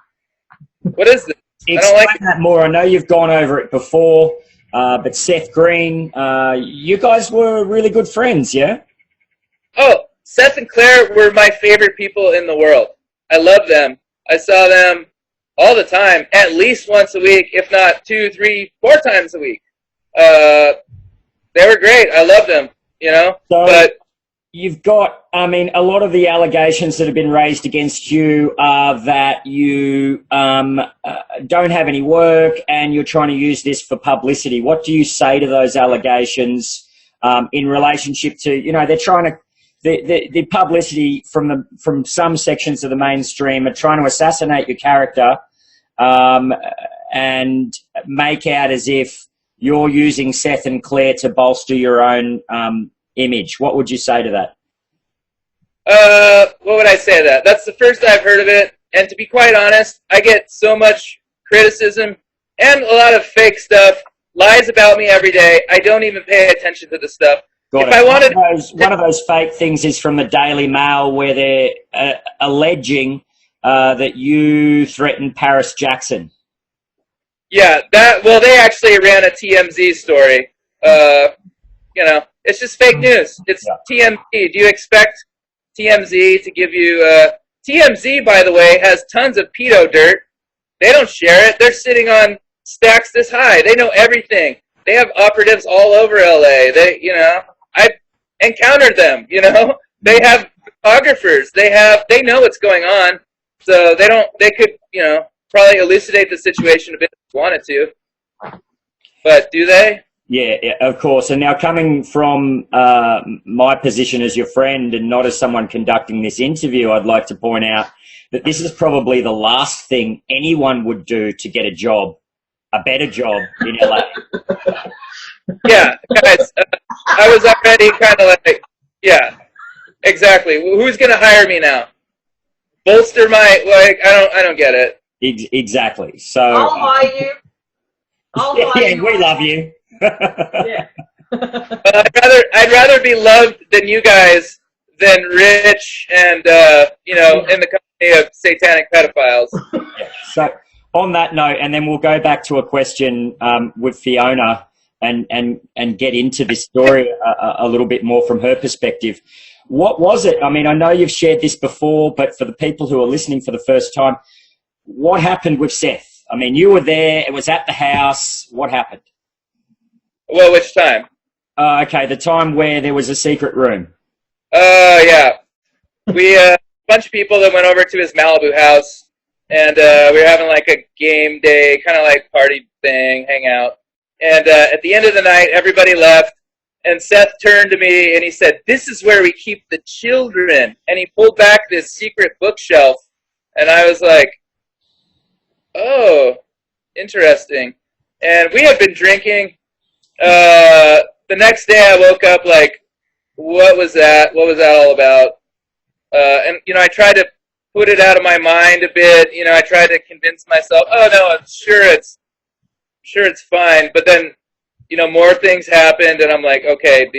what is this? Explain I don't like that more. I know you've gone over it before, but Seth Green, you guys were really good friends, yeah? Oh, Seth and Claire were my favorite people in the world. I love them. I saw them all the time, at least once a week, if not 2, 3, 4 times a week. They were great. I loved them, you know. So but you've got, I mean, a lot of the allegations that have been raised against you are that you don't have any work and you're trying to use this for publicity. What do you say to those allegations in relationship to, you know, they're trying to, the publicity from some sections of the mainstream are trying to assassinate your character and make out as if you're using Seth and Claire to bolster your own image. What would you say to that? What would I say to that? That's the first I've heard of it. And to be quite honest, I get so much criticism and a lot of fake stuff, lies about me every day. I don't even pay attention to the stuff. Got it. One of those fake things is from the Daily Mail where they're alleging that you threatened Paris Jackson. Yeah, well, they actually ran a TMZ story. You know, it's just fake news. It's TMZ. Do you expect TMZ to give you... TMZ, by the way, has tons of pedo dirt. They don't share it. They're sitting on stacks this high. They know everything. They have operatives all over LA. They, you know, I've encountered them, you know. They have photographers. They know what's going on. So they could, you know, probably elucidate the situation a bit if they wanted to. But do they? Yeah, of course. And now coming from my position as your friend and not as someone conducting this interview, I'd like to point out that this is probably the last thing anyone would do to get a job, a better job in LA. Yeah, guys, I was already kind of like, yeah, exactly. Who's going to hire me now? Bolster my, like, I don't get it. Exactly. So I'll hire you. Yeah, we love you. Yeah. I'd rather be loved than you guys than rich and you know, in the company of satanic pedophiles. So on that note, and then we'll go back to a question with Fiona and get into this story a little bit more from her perspective. What was it? I mean, I know you've shared this before, but for the people who are listening for the first time, what happened with Seth? I mean, you were there. It was at the house. What happened? Well, which time? Okay, the time where there was a secret room. Yeah. We, a bunch of people that went over to his Malibu house, and we were having like a game day, kind of like party thing, hang out. And at the end of the night, everybody left, and Seth turned to me and he said, "This is where we keep the children." And he pulled back this secret bookshelf And I was like, oh, interesting. And we had been drinking. The next day I woke up like, what was that? What was that all about? And, you know, I tried to put it out of my mind a bit. You know, I tried to convince myself, oh, no, I'm sure it's fine. But then, you know, more things happened, and I'm like, okay,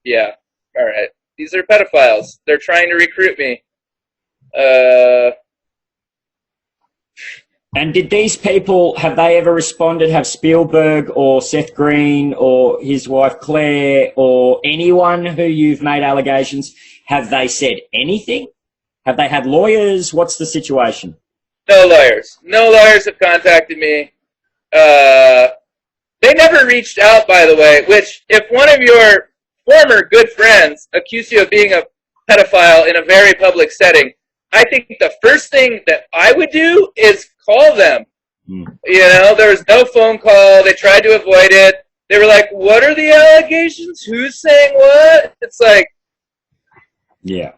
yeah, all right. These are pedophiles. They're trying to recruit me. And did these people, have they ever responded? Have Spielberg or Seth Green or his wife Claire or anyone who you've made allegations, have they said anything? Have they had lawyers? What's the situation? No lawyers. No lawyers have contacted me. They never reached out, by the way, which if one of your former good friends accused you of being a pedophile in a very public setting, I think the first thing that I would do is call them. You know, there was no phone call. They tried to avoid it. They were like, what are the allegations? Who's saying what? It's like... Yeah.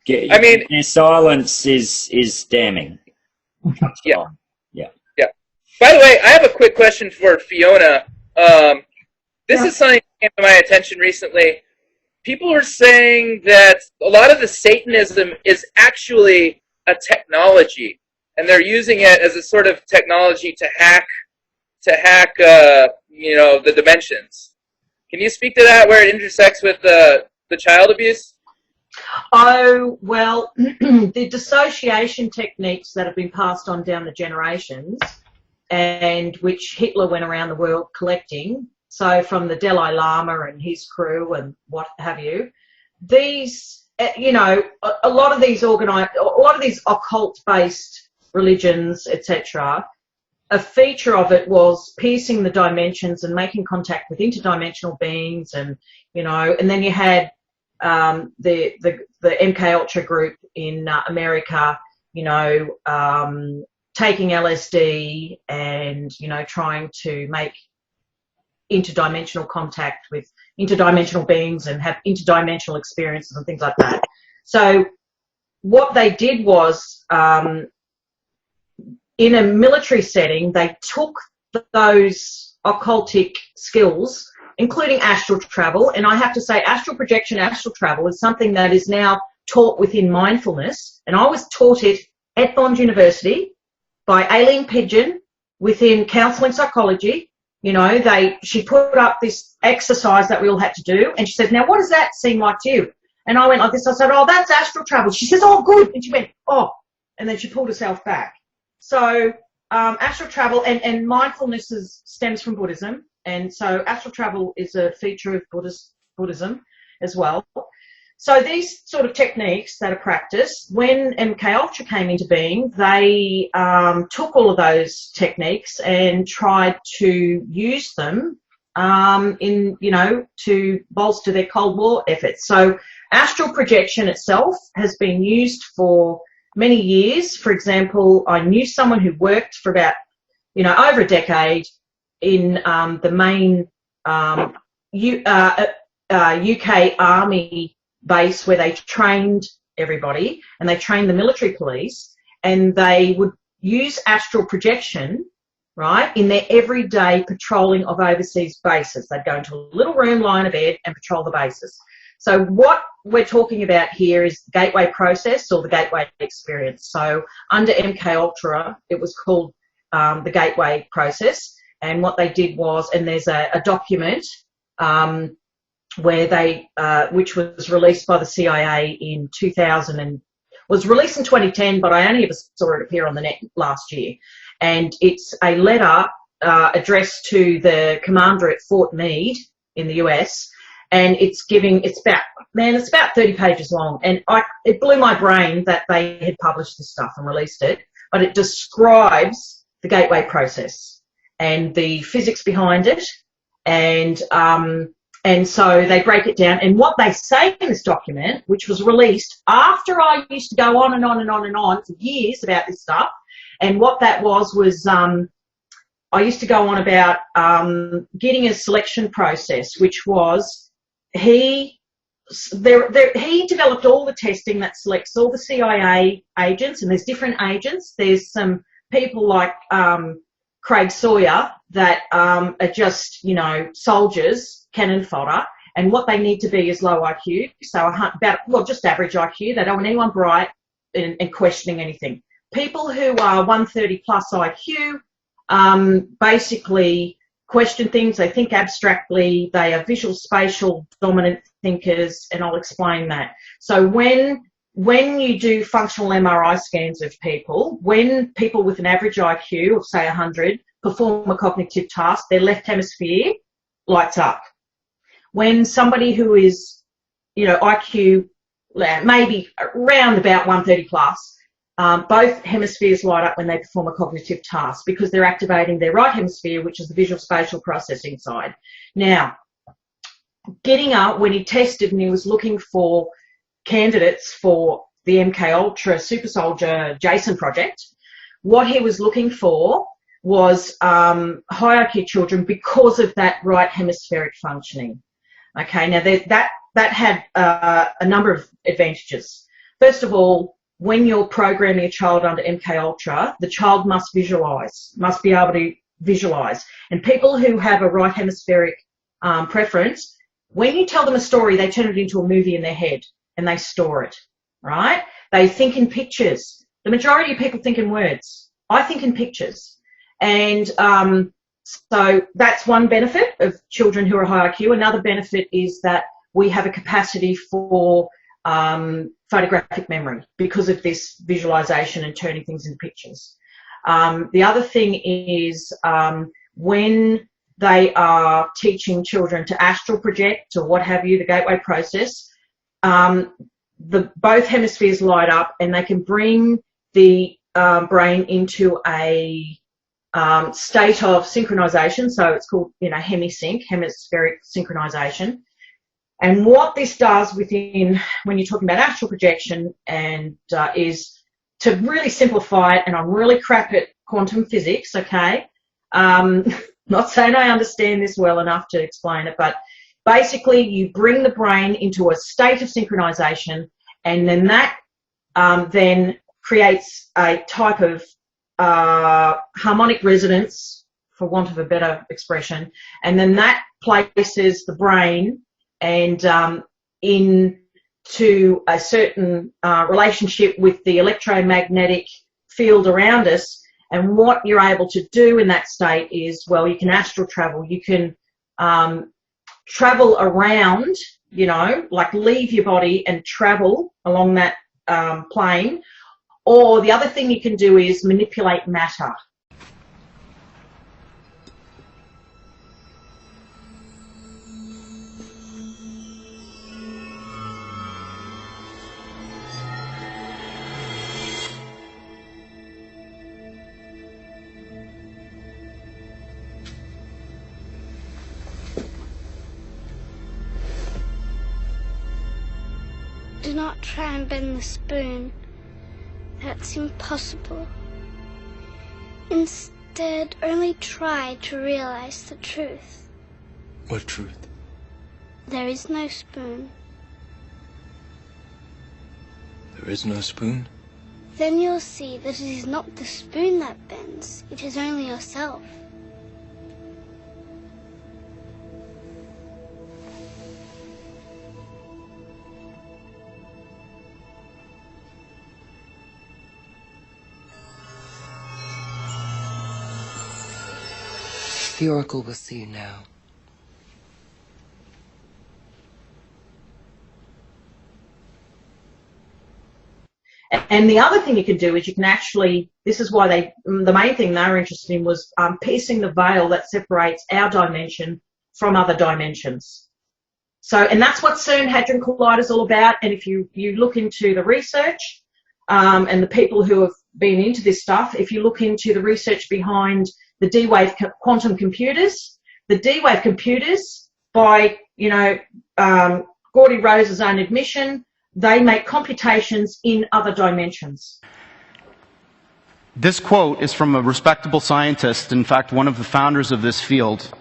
I mean... Their silence is damning. Yeah. By the way, I have a quick question for Fiona. This is something that came to my attention recently. People are saying that a lot of the Satanism is actually a technology, and they're using it as a sort of technology to hack, you know, the dimensions. Can you speak to that, where it intersects with the child abuse? Oh, well, the dissociation techniques that have been passed on down the generations, and which Hitler went around the world collecting, so from the Dalai Lama and his crew and what have you, these, you know, a lot of these occult-based religions, etc., a feature of it was piercing the dimensions and making contact with interdimensional beings, and, you know, and then you had the MK Ultra group in America, you know, taking LSD and, you know, trying to make interdimensional contact with interdimensional beings and have interdimensional experiences and things like that. So what they did was, in a military setting, they took those occultic skills, including astral travel, and I have to say astral projection, astral travel is something that is now taught within mindfulness, and I was taught it at Bond University by Aileen Pigeon within counselling psychology. You know, she put up this exercise that we all had to do, and she said, now what does that seem like to you? And I went like this. I said, oh, that's astral travel. She says, oh, good. And she went, oh, and then she pulled herself back. So astral travel and mindfulness stems from Buddhism, and so astral travel is a feature of Buddhism as well. So these sort of techniques that are practiced, when MK Ultra came into being, they took all of those techniques and tried to use them in, you know, to bolster their Cold War efforts. So astral projection itself has been used for many years. For example, I knew someone who worked for about, you know, over a decade in the main UK Army base, where they trained everybody and they trained the military police, and they would use astral projection, right, in their everyday patrolling of overseas bases. They'd go into a little room, lie in a bed and patrol the bases. So what we're talking about here is the gateway process or the gateway experience. So under MK Ultra, it was called the gateway process, and what they did was, and there's a document where they, which was released by the CIA in 2000 and was released in 2010, but I only ever saw it appear on the net last year. And it's a letter addressed to the commander at Fort Meade in the US, and it's about 30 pages long, and it blew my brain that they had published this stuff and released it, but it describes the gateway process and the physics behind it, and so they break it down. And what they say in this document, which was released after I used to go on and on and on and on for years about this stuff, and what that was I used to go on about getting a selection process, which was he he developed all the testing that selects all the CIA agents, and there's different agents. There's some people like Craig Sawyer that are just, you know, soldiers, cannon fodder, and what they need to be is low IQ, so just average IQ. They don't want anyone bright and questioning anything. People who are 130 plus IQ basically question things, they think abstractly, they are visual spatial dominant thinkers, and I'll explain that. So when you do functional MRI scans of people, when people with an average IQ of say 100 perform a cognitive task, their left hemisphere lights up. When somebody who is, you know, IQ maybe around about 130 plus, both hemispheres light up when they perform a cognitive task because they're activating their right hemisphere, which is the visual spatial processing side. Now, Gettinger, when he tested and he was looking for candidates for the MK Ultra Super Soldier Jason project, what he was looking for was high IQ children because of that right hemispheric functioning. Okay, now that had a number of advantages. First of all, when you're programming a child under MK Ultra, the child must visualize, must be able to visualize. And people who have a right hemispheric preference, when you tell them a story, they turn it into a movie in their head and they store it, right? They think in pictures. The majority of people think in words. I think in pictures. And so that's one benefit of children who are high IQ. Another benefit is that we have a capacity for photographic memory because of this visualization and turning things into pictures. The other thing is when they are teaching children to astral project or what have you, the gateway process, both hemispheres light up and they can bring the brain into a state of synchronization. So it's called, you know, hemisync, hemispheric synchronization. And what this does when you're talking about astral projection and is to really simplify it, and I'm really crap at quantum physics, okay? Not saying I understand this well enough to explain it, but basically you bring the brain into a state of synchronization, and then that then creates a type of harmonic resonance, for want of a better expression, and then that places the brain and into a certain relationship with the electromagnetic field around us. And what you're able to do in that state is, well, you can astral travel. You can travel around, you know, like leave your body and travel along that plane. Or the other thing you can do is manipulate matter. Do not try and bend the spoon. That's impossible. Instead, only try to realize the truth. What truth? There is no spoon. There is no spoon? Then you'll see that it is not the spoon that bends, it is only yourself. The Oracle will see you now. And the other thing you can do is you can actually, this is why the main thing they were interested in was piercing the veil that separates our dimension from other dimensions. So, and that's what CERN Hadron Collider is all about. And if you look into the research and the people who have been into this stuff, if you look into the research behind the D-Wave quantum computers, the D-Wave computers, by, you know, Gordy Rose's own admission, they make computations in other dimensions. This quote is from a respectable scientist, in fact, one of the founders of this field.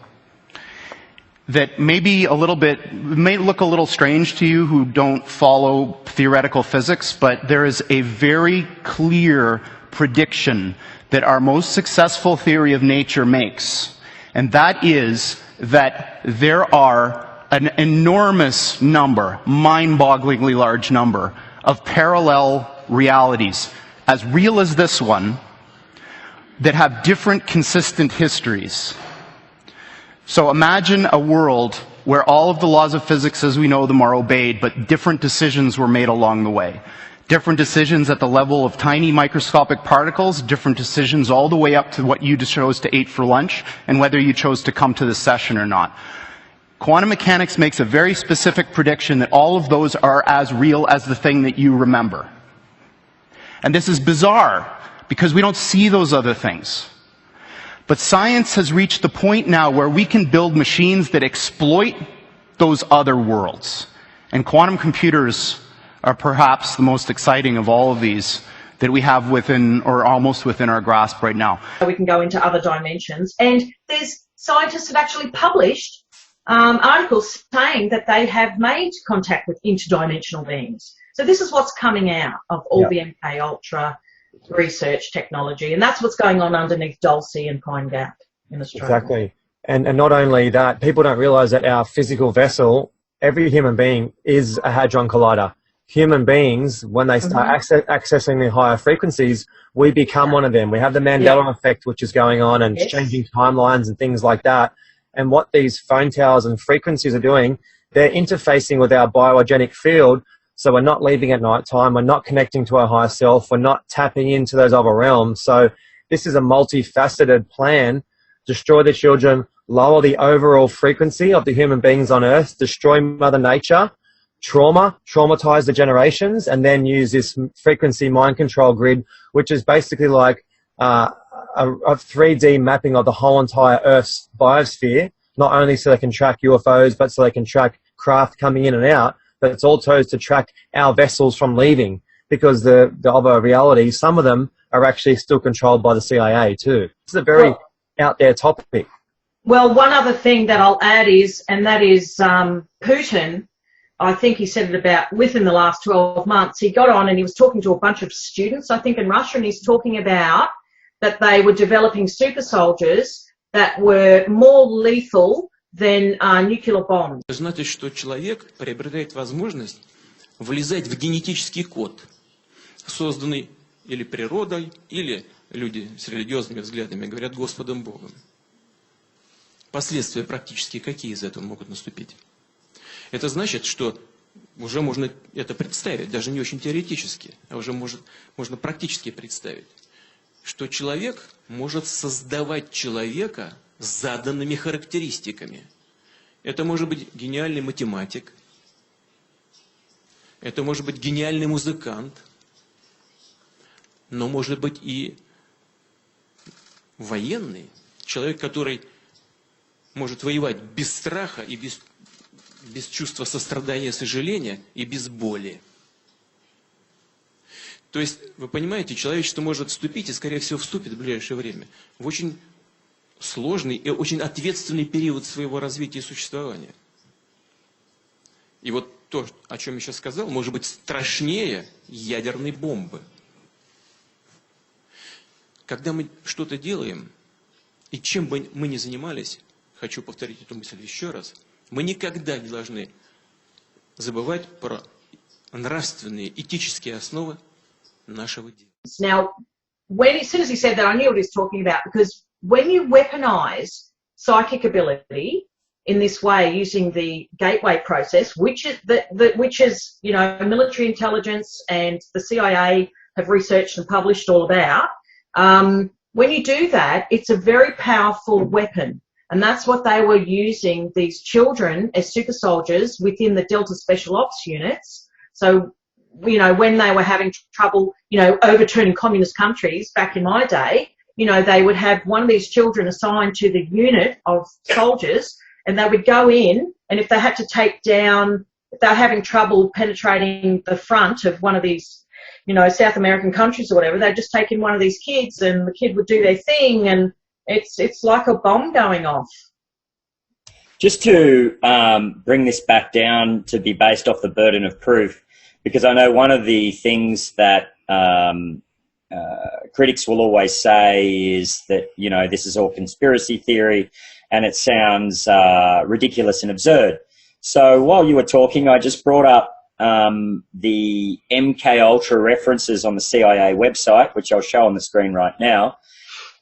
that may look a little strange to you who don't follow theoretical physics, but there is a very clear prediction that our most successful theory of nature makes, and that is that there are an enormous number, mind-bogglingly large number, of parallel realities, as real as this one, that have different consistent histories. So imagine a world where all of the laws of physics as we know them are obeyed, but different decisions were made along the way. Different decisions at the level of tiny microscopic particles, different decisions all the way up to what you chose to eat for lunch, and whether you chose to come to this session or not. Quantum mechanics makes a very specific prediction that all of those are as real as the thing that you remember. And this is bizarre, because we don't see those other things. But science has reached the point now where we can build machines that exploit those other worlds. And quantum computers are perhaps the most exciting of all of these that we have within, or almost within, our grasp right now. We can go into other dimensions. And there's scientists have actually published articles saying that they have made contact with interdimensional beings. So this is what's coming out of all the MK Ultra research technology, and that's what's going on underneath Dulce and Pine Gap in Australia. Exactly. And not only that, people don't realize that our physical vessel, every human being is a hadron collider. Human beings, when they start accessing the higher frequencies, we become one of them. We have the Mandela effect, which is going on, and changing timelines and things like that. And what these phone towers and frequencies are doing, they're interfacing with our bioorganic field. So we're not leaving at night time, we're not connecting to our higher self, we're not tapping into those other realms. So this is a multifaceted plan. Destroy the children, lower the overall frequency of the human beings on Earth, destroy Mother Nature, traumatize the generations, and then use this frequency mind control grid, which is basically like a 3D mapping of the whole entire Earth's biosphere, not only so they can track UFOs, but so they can track craft coming in and out. But it's also to track our vessels from leaving, because the other reality, some of them are actually still controlled by the CIA too. It's a very out there topic. Well, one other thing that I'll add is, and that is Putin, I think he said it about within the last 12 months, he got on and he was talking to a bunch of students, I think in Russia, and he's talking about that they were developing super soldiers that were more lethal than nuclear bombs. Знаете, что человек приобретает возможность влезать в генетический код, созданный или природой, или люди с религиозными взглядами говорят Господом Богом. Последствия практически какие из этого могут наступить? Это значит, что уже можно это представить, даже не очень теоретически, а уже можно практически представить, что человек может создавать человека с заданными характеристиками. Это может быть гениальный математик, это может быть гениальный музыкант, но может быть и военный, человек, который может воевать без страха и без чувства сострадания, сожаления и без боли. То есть, вы понимаете, человечество может вступить, и, скорее всего, вступит в ближайшее время, в очень сложный и очень ответственный период своего развития и существования. И вот то, о чем я сейчас сказал, может быть страшнее ядерной бомбы. Когда мы что-то делаем, и чем бы мы ни занимались, хочу повторить эту мысль еще раз, мы никогда не должны забывать про нравственные, этические основы нашего дела. Now, as soon as he said that, I knew what he was talking about, because when you weaponize psychic ability in this way, using the gateway process, which is you know, military intelligence and the CIA have researched and published all about, when you do that, it's a very powerful weapon. And that's what they were using these children as super soldiers within the Delta Special Ops units. So, you know, when they were having trouble, you know, overturning communist countries back in my day, you know, they would have one of these children assigned to the unit of soldiers, and they would go in, and if they had to take down, if they're having trouble penetrating the front of one of these, you know, South American countries or whatever, they'd just take in one of these kids, and the kid would do their thing, and it's like a bomb going off. Just to bring this back down to be based off the burden of proof, because I know one of the things that critics will always say is that, you know, this is all conspiracy theory and it sounds ridiculous and absurd. So while you were talking, I just brought up the MK Ultra references on the CIA website, which I'll show on the screen right now.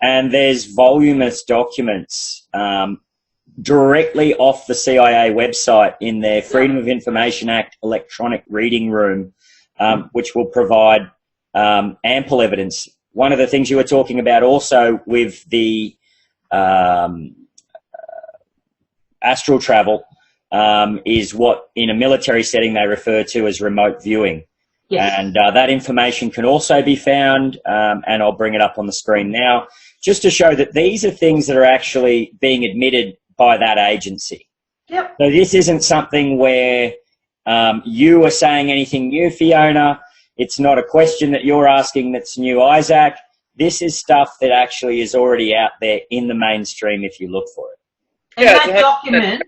And there's voluminous documents directly off the CIA website in their Freedom of Information Act electronic reading room, which will provide ample evidence. One of the things you were talking about also with the astral travel is what in a military setting they refer to as remote viewing. Yes. And that information can also be found, and I'll bring it up on the screen now, just to show that these are things that are actually being admitted by that agency. Yep. So this isn't something where you are saying anything new, Fiona. It's not a question that you're asking that's new, Isaac. This is stuff that actually is already out there in the mainstream if you look for it. And that document,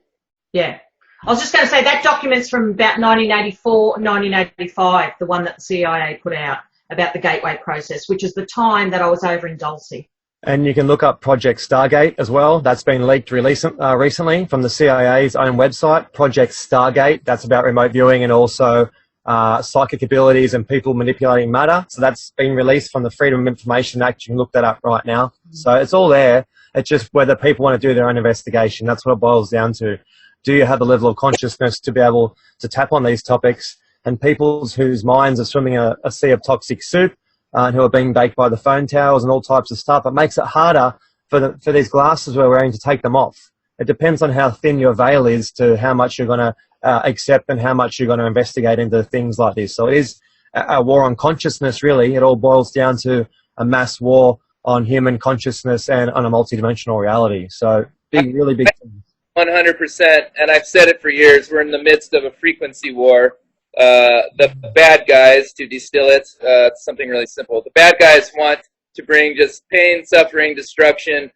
yeah. I was just going to say that document's from about 1984, 1985, the one that the CIA put out about the Gateway process, which is the time that I was over in Dulce. And you can look up Project Stargate as well. That's been leaked recently from the CIA's own website, Project Stargate. That's about remote viewing and also psychic abilities and people manipulating matter. So that's been released from the Freedom of Information Act. You can look that up right now. So it's all there. It's just whether people want to do their own investigation. That's what it boils down to. Do you have the level of consciousness to be able to tap on these topics? And people whose minds are swimming in a sea of toxic soup, and who are being baked by the phone towers and all types of stuff, it makes it harder for these glasses we're wearing to take them off. It depends on how thin your veil is to how much you're going to accept and how much you're going to investigate into things like this. So it is a war on consciousness, really. It all boils down to a mass war on human consciousness and on a multidimensional reality. So really big thing. 100%, and I've said it for years, we're in the midst of a frequency war. The bad guys, to distill it, it's something really simple. The bad guys want to bring just pain, suffering, destruction.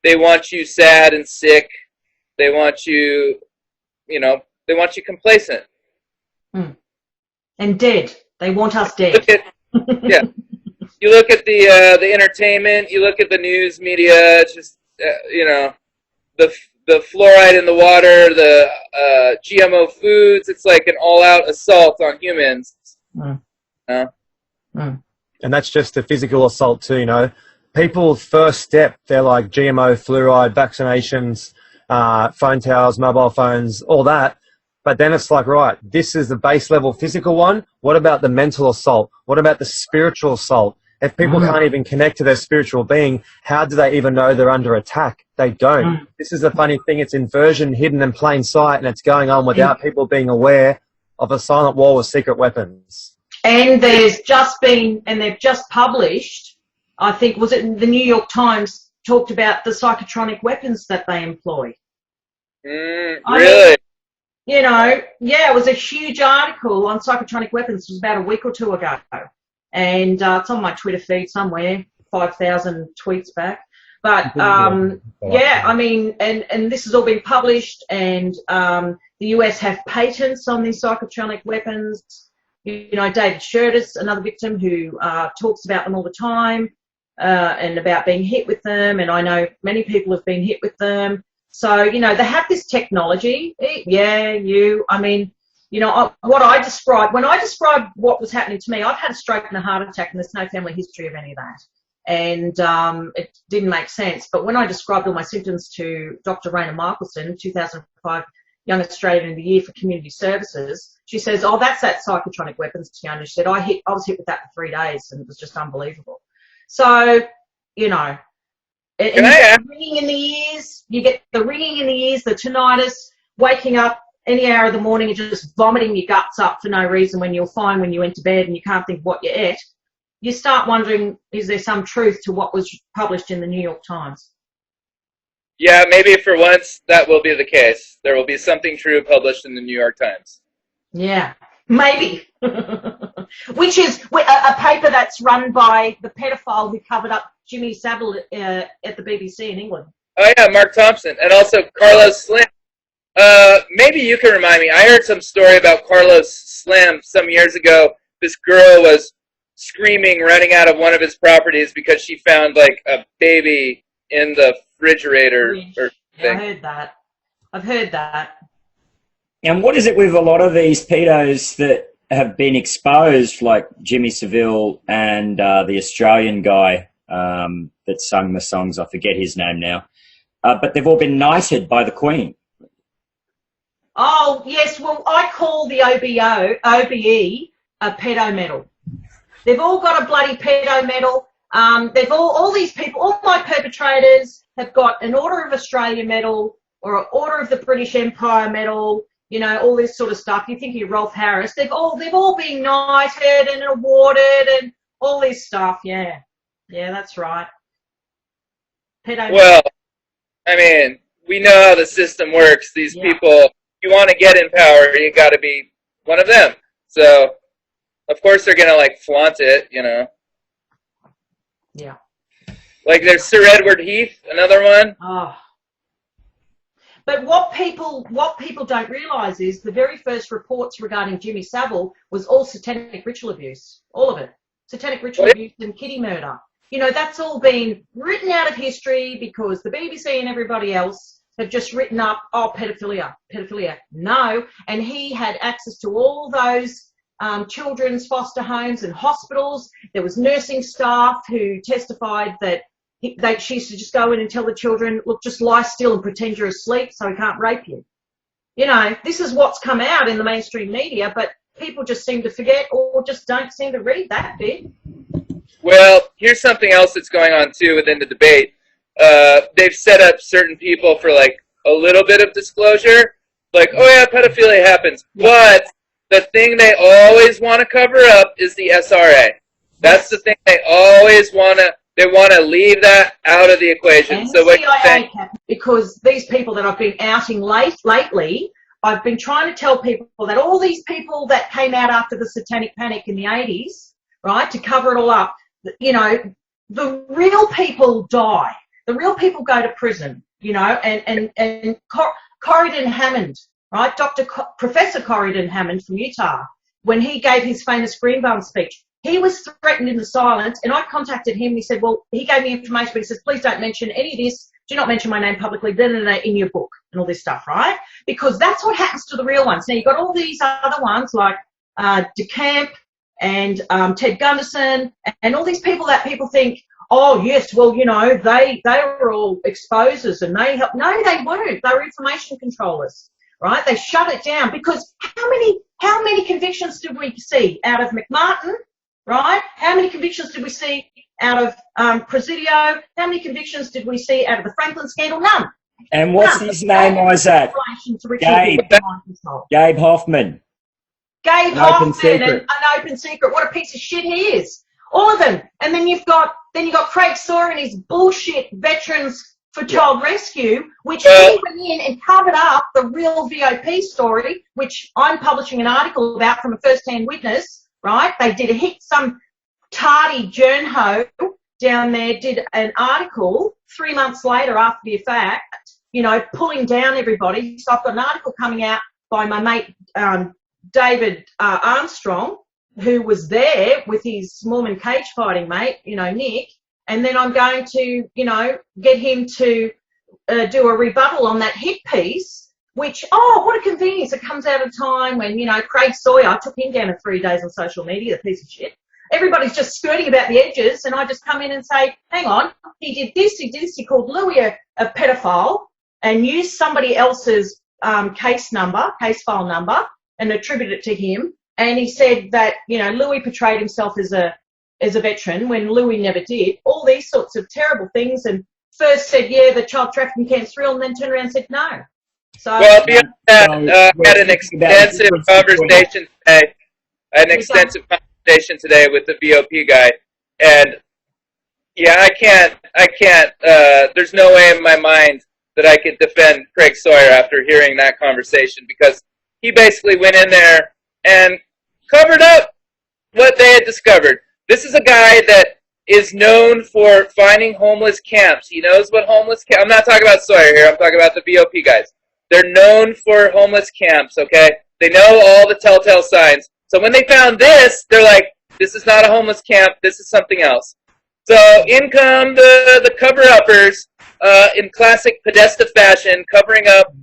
They want you sad and sick. They want you, they want you complacent. And dead. They want us dead. Yeah. You look at the entertainment, you look at the news media, it's just, the fluoride in the water, the GMO foods, it's like an all-out assault on humans. And that's just the physical assault too, People's first step, they're like GMO, fluoride, vaccinations, phone towers, mobile phones, all that. But then it's like, right, this is the base level physical one. What about the mental assault? What about the spiritual assault? If people can't even connect to their spiritual being, how do they even know they're under attack? They don't. This is the funny thing. It's inversion hidden in plain sight, and it's going on without people being aware of a silent war with secret weapons. And they've just published, I think, was it the New York Times talked about the psychotronic weapons that they employ. Really? It was a huge article on psychotronic weapons. It was about a week or two ago. And it's on my Twitter feed somewhere, 5,000 tweets back. But, and this has all been published, and the US have patents on these psychotronic weapons. David Shurtis, another victim who talks about them all the time and about being hit with them, and I know many people have been hit with them. So, they have this technology. What I described, when I described what was happening to me, I've had a stroke and a heart attack, and there's no family history of any of that. And it didn't make sense. But when I described all my symptoms to Dr. Raina Michelson, 2005 Young Australian of the Year for Community Services, she says, "Oh, that's that psychotronic weapons, Fiona." She said, I was hit with that for 3 days, and it was just unbelievable. So, and ringing in the ears, you get the ringing in the ears, the tinnitus, waking up any hour of the morning and just vomiting your guts up for no reason when you're fine when you went to bed and you can't think what you ate. You start wondering, is there some truth to what was published in the New York Times? Yeah, maybe for once that will be the case. There will be something true published in the New York Times. Yeah, maybe. Which is a paper that's run by the pedophile who covered up Jimmy Savile at the BBC in England. Oh, yeah, Mark Thompson. And also Carlos Slim. Maybe you can remind me. I heard some story about Carlos Slim some years ago. This girl was screaming, running out of one of his properties because she found like a baby in the refrigerator or Yeah, thing. I've heard that. And what is it with a lot of these pedos that have been exposed, like Jimmy Savile and the Australian guy that sung the songs? I forget his name now. But they've all been knighted by the Queen. Oh, yes. Well, I call the OBE a pedo medal. They've all got a bloody pedo medal. They've all these people, all my perpetrators have got an Order of Australia medal or an Order of the British Empire medal, you know, all this sort of stuff. You think of Rolf Harris. They've all been knighted and awarded and all this stuff. Yeah. Yeah, that's right. Pedo Well, I mean, we know how the system works. These people, if you want to get in power, you got to be one of them. So, of course, they're going to, like, flaunt it, you know. Yeah. Like, there's Sir Edward Heath, another one. Oh. But what people don't realise is the very first reports regarding Jimmy Savile was all satanic ritual abuse. All of it. Satanic ritual abuse and kitty murder. You know, that's all been written out of history because the BBC and everybody else have just written up, oh, pedophilia. No. And he had access to all those children's foster homes and hospitals. There was nursing staff who testified that she used to just go in and tell the children, look, just lie still and pretend you're asleep so he can't rape you. You know, this is what's come out in the mainstream media, but people just seem to forget or just don't seem to read that bit. Well, here's something else that's going on, too, within the debate. They've set up certain people for, like, a little bit of disclosure. Like, oh, yeah, pedophilia happens. But the thing they always want to cover up is the SRA. That's the thing they always want to... They want to leave that out of the equation. And so what you're saying, because these people that I've been outing lately, I've been trying to tell people that all these people that came out after the Satanic Panic in the 80s, right, to cover it all up, you know, the real people die. The real people go to prison, you know, and Corydon Hammond, right, Professor Corydon Hammond from Utah, when he gave his famous Greenbaum speech, he was threatened in the silence, and I contacted him. He said, well, he gave me information, but he says, please don't mention any of this. Do not mention my name publicly, in your book and all this stuff, right? Because that's what happens to the real ones. Now, you've got all these other ones like DeCamp and Ted Gunderson and all these people that people think, oh, yes, well, you know, they were all exposers and they helped. No, they weren't. They were information controllers, right? They shut it down because how many convictions did we see out of McMartin? Right? How many convictions did we see out of Presidio? How many convictions did we see out of the Franklin scandal? None. And what's his name, Isaac? Gabe Hoffman. Gabe Hoffman and An Open Secret. What a piece of shit he is. All of them. And then you've got Craig Sawyer and his bullshit Veterans for Child Rescue, which he went in and covered up the real VOP story, which I'm publishing an article about from a first-hand witness. Right? They did some tardy journo down there did an article 3 months later after the fact, you know, pulling down everybody. So I've got an article coming out by my mate David Armstrong, who was there with his Mormon cage fighting mate, you know, Nick, and then I'm going to, you know, get him to do a rebuttal on that hit piece. Which, oh, what a convenience. It comes out at a time when, you know, Craig Sawyer, I took him down in 3 days on social media, the piece of shit. Everybody's just skirting about the edges, and I just come in and say, hang on, he did this, he called Louis a pedophile and used somebody else's case file number, and attributed it to him. And he said that, you know, Louis portrayed himself as a veteran when Louis never did. All these sorts of terrible things, and first said, yeah, the child trafficking camp's real, and then turned around and said no. So, well, beyond that, I had an extensive conversation today. With the VOP guy, and yeah, I can't. There's no way in my mind that I could defend Craig Sawyer after hearing that conversation, because he basically went in there and covered up what they had discovered. This is a guy that is known for finding homeless camps. He knows what homeless camps. I'm not talking about Sawyer here. I'm talking about the VOP guys. They're known for homeless camps, okay? They know all the telltale signs. So when they found this, they're like, this is not a homeless camp, this is something else. So in come the cover-uppers in classic Podesta fashion, covering up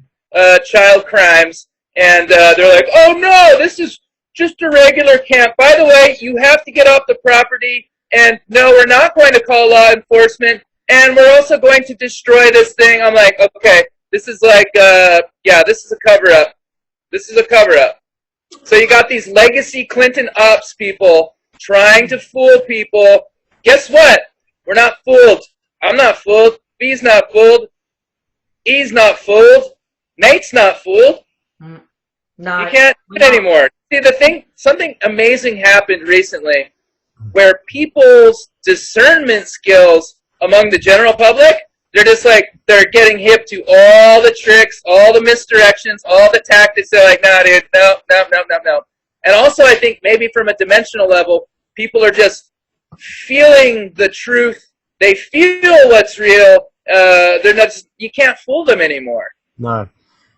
child crimes, and they're like, oh no, this is just a regular camp. By the way, you have to get off the property, and no, we're not going to call law enforcement, and we're also going to destroy this thing. I'm like, okay, this is like, yeah, this is a cover-up. This is a cover-up. So you got these legacy Clinton ops people trying to fool people. Guess what? We're not fooled. I'm not fooled. B's not fooled. E's not fooled. Nate's not fooled. No, you can't do it anymore. See, the thing, something amazing happened recently where people's discernment skills among the general public, they're just like, they're getting hip to all the tricks, all the misdirections, all the tactics. They're like, nah, dude, no. And also, I think maybe from a dimensional level, people are just feeling the truth. They feel what's real. They're not. You can't fool them anymore. No.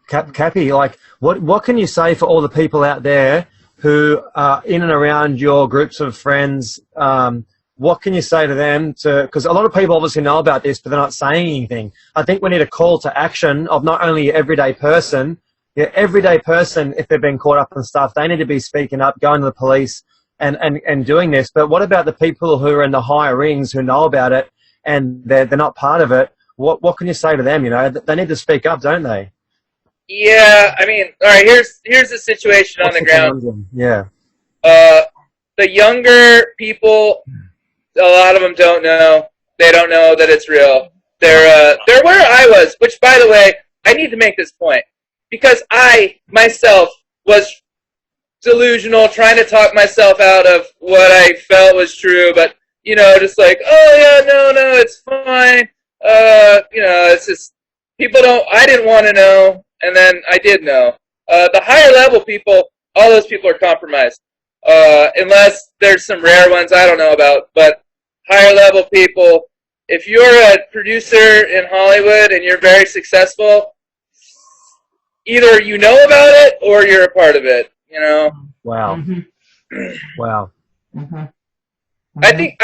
Cappy, like, what can you say for all the people out there who are in and around your groups of friends? What can you say to them? Because a lot of people obviously know about this, but they're not saying anything. I think we need a call to action of not only your everyday person, if they've been caught up in stuff, they need to be speaking up, going to the police and doing this. But what about the people who are in the higher rings who know about it and they're not part of it? What can you say to them? You know, they need to speak up, don't they? Yeah, I mean, all right, here's the situation on the ground. Yeah. The younger people, a lot of them don't know. They don't know that it's real. They're where I was, which, by the way, I need to make this point. Because I, myself, was delusional, trying to talk myself out of what I felt was true, but, you know, just like, oh, yeah, no, it's fine. You know, it's just, I didn't want to know, and then I did know. The higher level people, all those people are compromised. Unless there's some rare ones I don't know about, but higher level people, if you're a producer in Hollywood and you're very successful, either you know about it or you're a part of it, you know? Wow. Wow. I think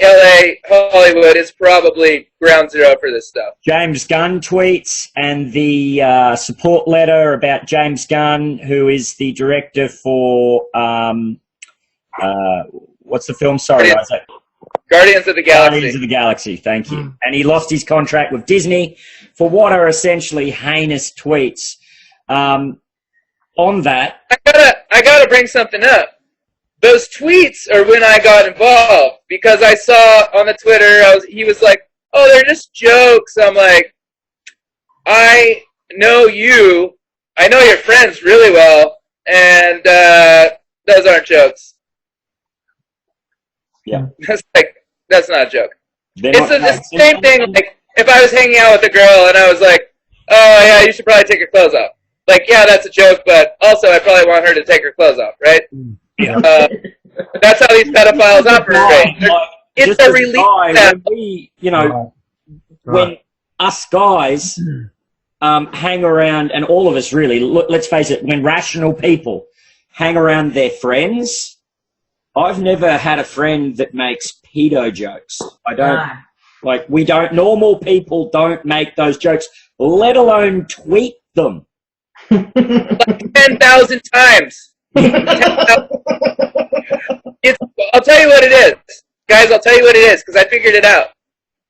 LA, Hollywood is probably ground zero for this stuff. James Gunn tweets, and the support letter about James Gunn, who is the director for, what's the film? Sorry, Isaac. Guardians of the Galaxy. Guardians of the Galaxy, thank you. And he lost his contract with Disney for what are essentially heinous tweets. On that, I gotta bring something up. Those tweets are when I got involved, because I saw on the Twitter, he was like, oh, they're just jokes. I'm like, I know you, I know your friends really well, and those aren't jokes. Yeah. That's not a joke. It's the same thing, like, if I was hanging out with a girl and I was like, oh, yeah, you should probably take your clothes off. Like, yeah, that's a joke, but also I probably want her to take her clothes off, right? Yeah. That's how these pedophiles operate. It's a relief. When us guys hang around, and all of us really, let's face it, when rational people hang around their friends, I've never had a friend that makes pedo jokes. I don't, normal people don't make those jokes, let alone tweet them. Like 10,000 times. 10,000. I'll tell you what it is. Guys, I'll tell you what it is, because I figured it out.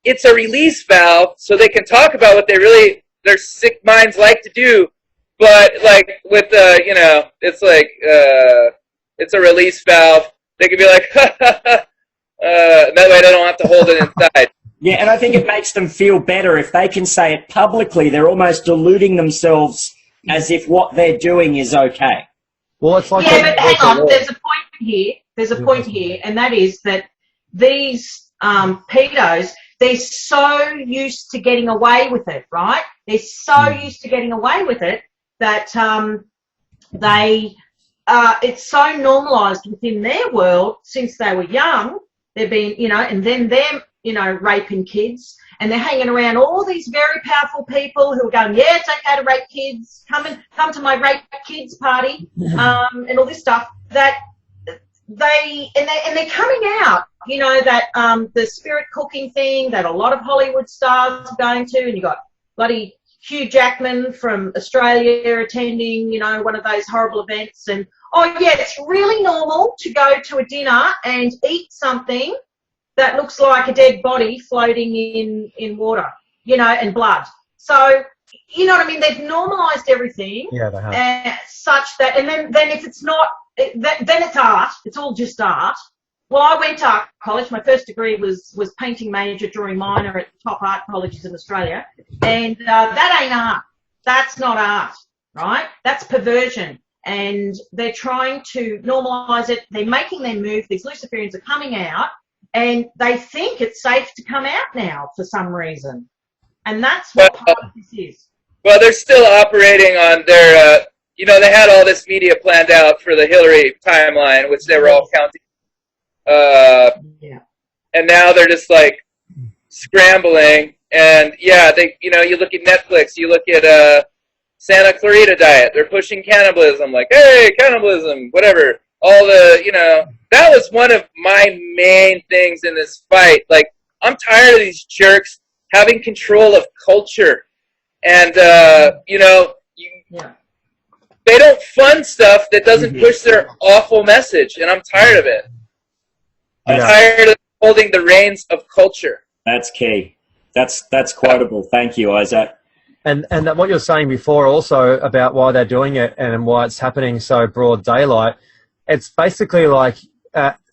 It's a release valve, so they can talk about what their sick minds like to do, but, like, with, it's like, it's a release valve. They could be like, that way they don't have to hold it inside. Yeah, and I think it makes them feel better if they can say it publicly. They're almost deluding themselves as if what they're doing is okay. Well, it's like but hang on. There's a point here. And that is that these pedos, they're so used to getting away with it, right? They're so used to getting away with it that it's so normalised within their world since they were young. They've been, and then they're, raping kids, and they're hanging around all these very powerful people who are going, yeah, it's okay to rape kids, come to my rape kids party, and all this stuff, that they're coming out, you know, that the spirit cooking thing that a lot of Hollywood stars are going to, and you got bloody Hugh Jackman from Australia attending, you know, one of those horrible events, and oh yeah, it's really normal to go to a dinner and eat something that looks like a dead body floating in water, you know, and blood. So, you know what I mean? They've normalised everything. Yeah, they have. Such that, and then if it's not, then it's art. It's all just art. Well, I went to art college. My first degree was painting major, drawing minor at the top art colleges in Australia. And that ain't art. That's not art, right? That's perversion. And they're trying to normalise it. They're making their move. These Luciferians are coming out, and they think it's safe to come out now for some reason. And that's what part of this is. Well, they're still operating on their, you know, they had all this media planned out for the Hillary timeline, which they were all counting. And now they're just like scrambling. And yeah, they, you know, you look at Netflix, you look at Santa Clarita Diet, they're pushing cannibalism, like, hey, cannibalism, whatever. All the, you know, that was one of my main things in this fight. Like, I'm tired of these jerks having control of culture. And, you know, they don't fund stuff that doesn't push their awful message, and I'm tired of it. I'm tired of holding the reins of culture. That's key. That's quotable. Thank you, Isaac. And what you're saying before also about why they're doing it and why it's happening so broad daylight, it's basically like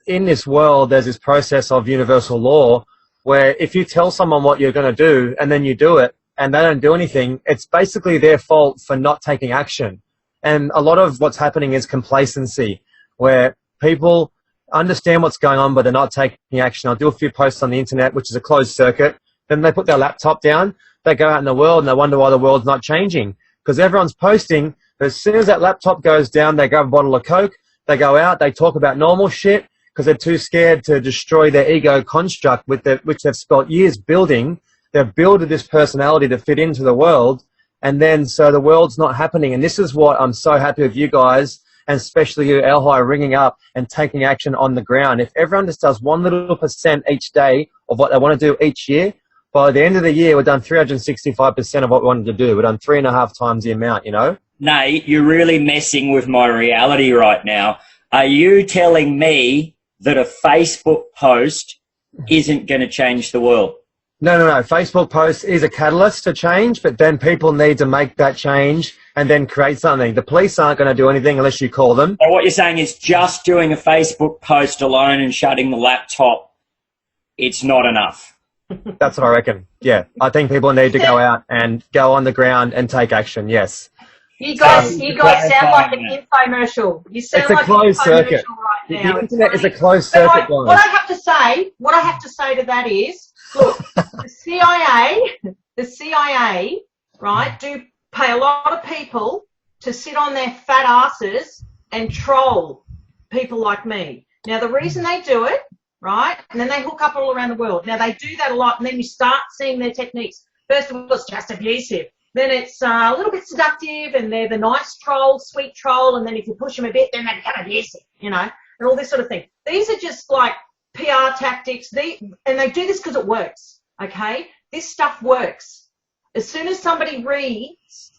in this world there's this process of universal law where if you tell someone what you're going to do and then you do it and they don't do anything, it's basically their fault for not taking action. And a lot of what's happening is complacency, where people understand what's going on but they're not taking action. I'll do a few posts on the internet, which is a closed circuit. Then they put their laptop down, they go out in the world and they wonder why the world's not changing. Because everyone's posting, but as soon as that laptop goes down, they grab a bottle of Coke, they go out, they talk about normal shit because they're too scared to destroy their ego construct which they've spent years building. They've built this personality to fit into the world, and then so the world's not happening. And this is what I'm so happy with you guys, and especially you, El-Hi, ringing up and taking action on the ground. If everyone just does 1 little % each day of what they want to do each year, by the end of the year, we've done 365% of what we wanted to do. We've done 3.5 times the amount, you know? Nate, you're really messing with my reality right now. Are you telling me that a Facebook post isn't going to change the world? No. Facebook post is a catalyst to change, but then people need to make that change and then create something. The police aren't going to do anything unless you call them. So what you're saying is just doing a Facebook post alone and shutting the laptop, it's not enough. That's what I reckon. Yeah, I think people need to go out and go on the ground and take action. Yes. You guys sound like an infomercial. You sound like an infomercial right now. The internet is a closed circuit. What I have to say to that is, look, the CIA, right, do pay a lot of people to sit on their fat asses and troll people like me. Now, the reason they do it, right, and then they hook up all around the world. Now, they do that a lot, and then you start seeing their techniques. First of all, it's just abusive. Then it's a little bit seductive, and they're the nice troll, sweet troll, and then if you push them a bit, then they become abusive, you know, and all this sort of thing. These are just like PR tactics, and they do this because it works, okay? This stuff works. As soon as somebody reads,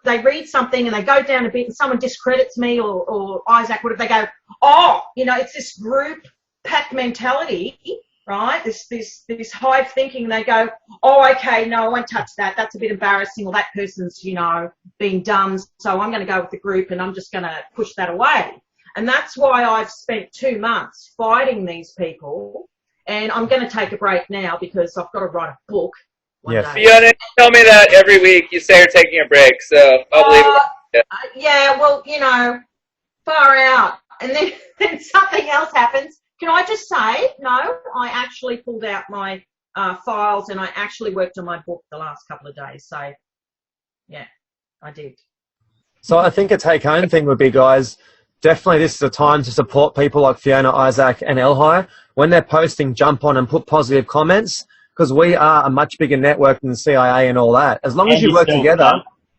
they read something and they go down a bit and someone discredits me or Isaac, whatever, they go, oh, you know, it's this group pack mentality, right? This hive thinking, and they go, oh, okay, no, I won't touch that. That's a bit embarrassing, or that person's, you know, being dumb, so I'm going to go with the group and I'm just going to push that away. And that's why I've spent 2 months fighting these people, and I'm going to take a break now because I've got to write a book. Yes. Fiona, you tell me that every week. You say you're taking a break, so I'll believe it. Yeah, well, you know, far out. And then something else happens. Can I just say, no, I actually pulled out my files and I actually worked on my book the last couple of days. So, yeah, I did. So I think a take-home thing would be, guys, definitely this is a time to support people like Fiona, Isaac and El-Hi. When they're posting, jump on and put positive comments. because we are a much bigger network than the CIA and all that. As long as you work together,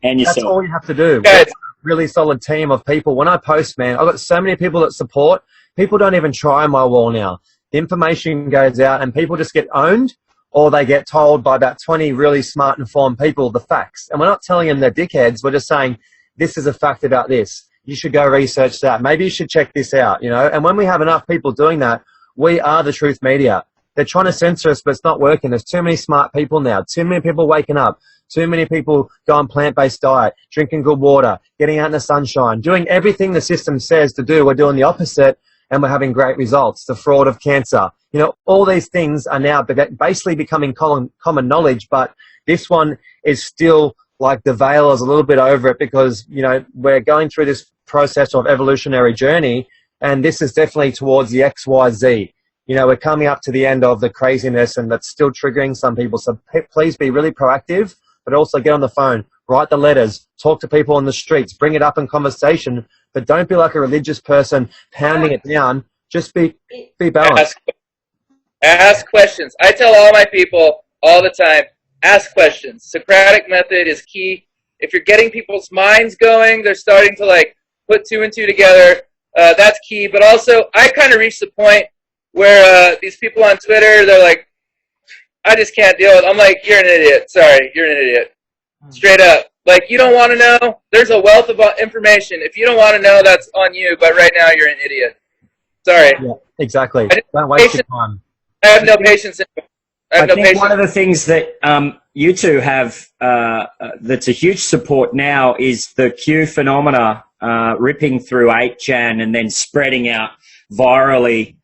that's all you have to do. We're a really solid team of people. When I post, man, I've got so many people that support. People don't even try my wall now. The information goes out and people just get owned, or they get told by about 20 really smart, informed people the facts. And we're not telling them they're dickheads. We're just saying, this is a fact about this. You should go research that. Maybe you should check this out, you know. And when we have enough people doing that, we are the truth media. They're trying to censor us, but it's not working. There's too many smart people now. Too many people waking up. Too many people going plant-based diet, drinking good water, getting out in the sunshine, doing everything the system says to do. We're doing the opposite, and we're having great results. The fraud of cancer. You know, all these things are now basically becoming common knowledge, but this one is still like the veil is a little bit over it because, you know, we're going through this process of evolutionary journey, and this is definitely towards the XYZ. You know, we're coming up to the end of the craziness, and that's still triggering some people. So please be really proactive, but also get on the phone, write the letters, talk to people on the streets, bring it up in conversation, but don't be like a religious person pounding it down. Just be balanced. Ask questions. I tell all my people all the time, ask questions. Socratic method is key. If you're getting people's minds going, they're starting to like put two and two together. That's key. But also, I kind of reached the point where these people on Twitter, they're like, I just can't deal with it. I'm like, you're an idiot. Sorry, you're an idiot. Straight up. Like, you don't want to know? There's a wealth of information. If you don't want to know, that's on you. But right now, you're an idiot. Sorry. Yeah, exactly. Don't waste your time. I have no patience. I think one of the things that you two have that's a huge support now is the Q phenomena ripping through 8chan and then spreading out virally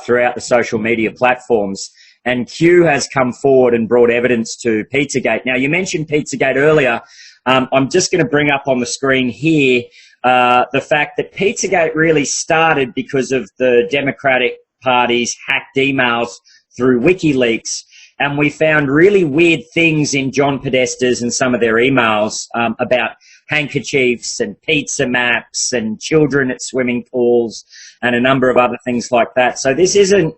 throughout the social media platforms. And Q has come forward and brought evidence to Pizzagate. Now, you mentioned Pizzagate earlier. I'm just going to bring up on the screen here the fact that Pizzagate really started because of the Democratic Party's hacked emails through WikiLeaks. And we found really weird things in John Podesta's and some of their emails about handkerchiefs and pizza maps and children at swimming pools and a number of other things like that. So this isn't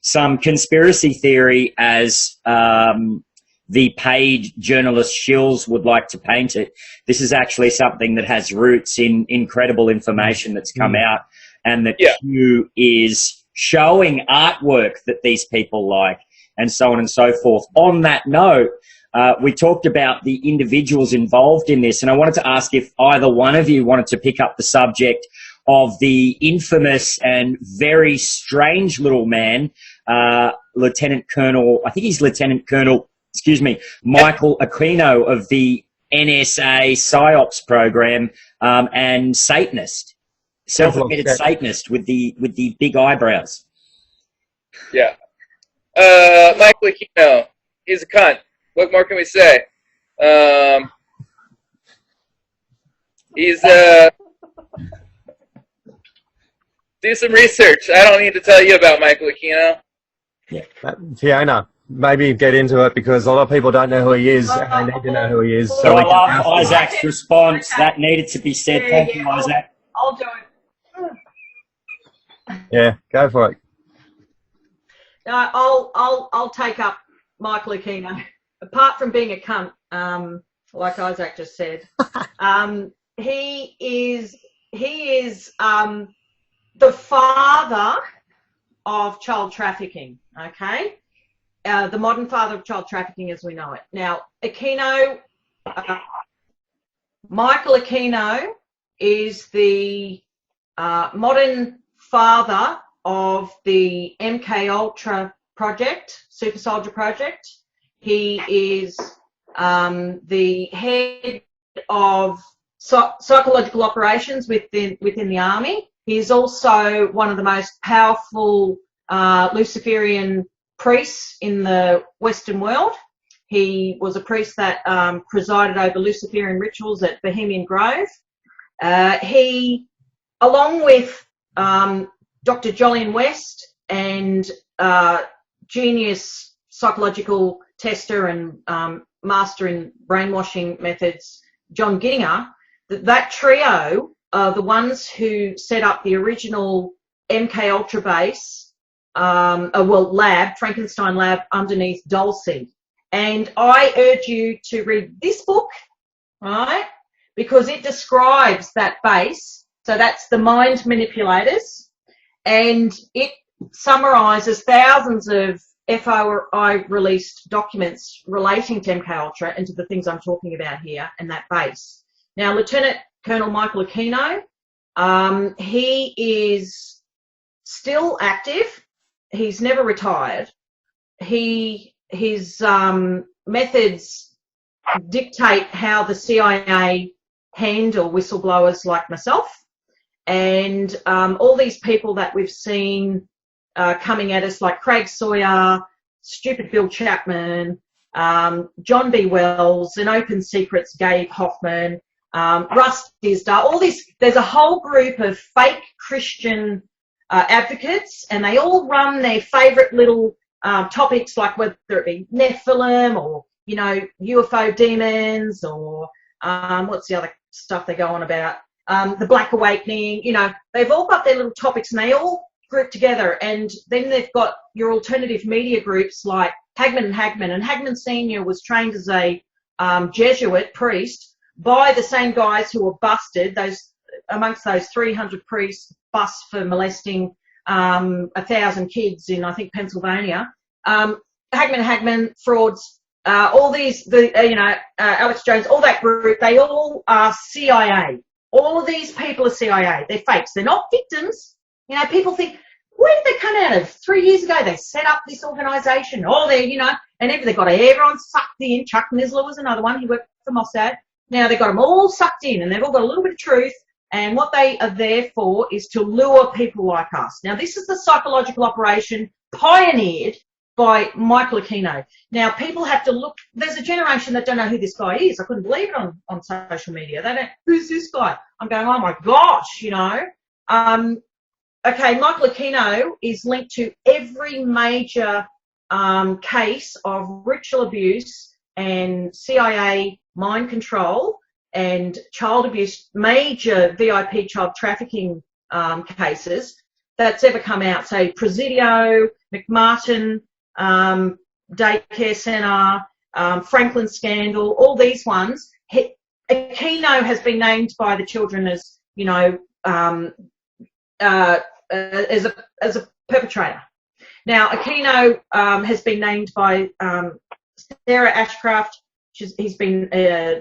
some conspiracy theory as the paid journalist shills would like to paint it. This is actually something that has roots in incredible information that's come out, and that Q is showing artwork that these people like, and so on and so forth. On that note, we talked about the individuals involved in this, and I wanted to ask if either one of you wanted to pick up the subject of the infamous and very strange little man, Lieutenant Colonel, I think he's Lieutenant Colonel, Michael Aquino of the NSA PSYOPs program, and Satanist. Self-admitted Satanist with the big eyebrows. Yeah. Michael Aquino, he's a cunt. What more can we say? He's do some research. I don't need to tell you about Michael Aquino. Yeah. Fiona, maybe get into it because a lot of people don't know who he is and they need to know who he is. So I love Isaac's response. That needed to be said. Thank you, Isaac. I'll do it. Yeah, go for it. No, I'll take up Michael Aquino. Apart from being a cunt, like Isaac just said, he is the father of child trafficking. Okay, the modern father of child trafficking as we know it. Now, Michael Aquino is the modern father of the MK Ultra project, Super Soldier project. He is the head of psychological operations within the army. He is also one of the most powerful Luciferian priests in the Western world. He was a priest that presided over Luciferian rituals at Bohemian Grove. He, along with Dr. Jolyon West and genius psychological tester and master in brainwashing methods, John Gittinger, that trio are the ones who set up the original MK Ultra base lab, Frankenstein Lab, underneath Dulcie. And I urge you to read this book, right? Because it describes that base. So that's the mind manipulators. And it summarises thousands of FOI released documents relating to MKUltra and to the things I'm talking about here and that base. Now, Lieutenant Colonel Michael Aquino, he is still active. He's never retired. His methods dictate how the CIA handle whistleblowers like myself, and all these people that we've seen coming at us, like Craig Sawyer, stupid Bill Chapman, John B. Wells, and Open Secrets, Gabe Hoffman, Russ Dizdar, all this. There's a whole group of fake Christian advocates, and they all run their favourite little topics, like whether it be Nephilim or, you know, UFO demons, or what's the other stuff they go on about, the Black Awakening. You know, they've all got their little topics, and they all group together. And then they've got your alternative media groups like Hagman and Hagman. And Hagman Senior was trained as a Jesuit priest by the same guys who were busted. Amongst those 300 priests bust for molesting 1,000 kids in, I think, Pennsylvania. Hagman frauds, all these, Alex Jones, all that group, they all are CIA. All of these people are CIA. They're fakes. They're not victims. You know, people think, where did they come out of? 3 years ago, they set up this organisation. Oh, they, you know, and they got everyone sucked in. Chuck Missler was another one. He worked for Mossad. Now they've got them all sucked in, and they've all got a little bit of truth. And what they are there for is to lure people like us. Now, this is the psychological operation pioneered by Michael Aquino. Now, people have to look. There's a generation that don't know who this guy is. I couldn't believe it on social media. They don't, who's this guy? I'm going, oh, my gosh, you know. Okay, Michael Aquino is linked to every major case of ritual abuse and CIA mind control and child abuse, major VIP child trafficking cases that's ever come out. So Presidio, McMartin, Daycare Centre, Franklin Scandal, all these ones. Aquino has been named by the children as, you know, as a perpetrator. Now, Aquino has been named by Sarah Ashcraft. He's been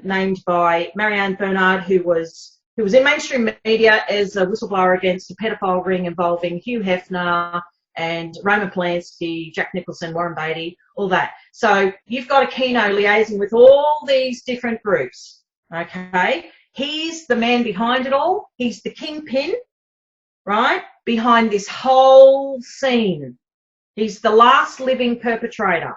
named by Marianne Bernard, who was in mainstream media as a whistleblower against a pedophile ring involving Hugh Hefner and Roman Polanski, Jack Nicholson, Warren Beatty, all that. So you've got Aquino liaising with all these different groups, okay? He's the man behind it all. He's the kingpin, right, behind this whole scene. He's the last living perpetrator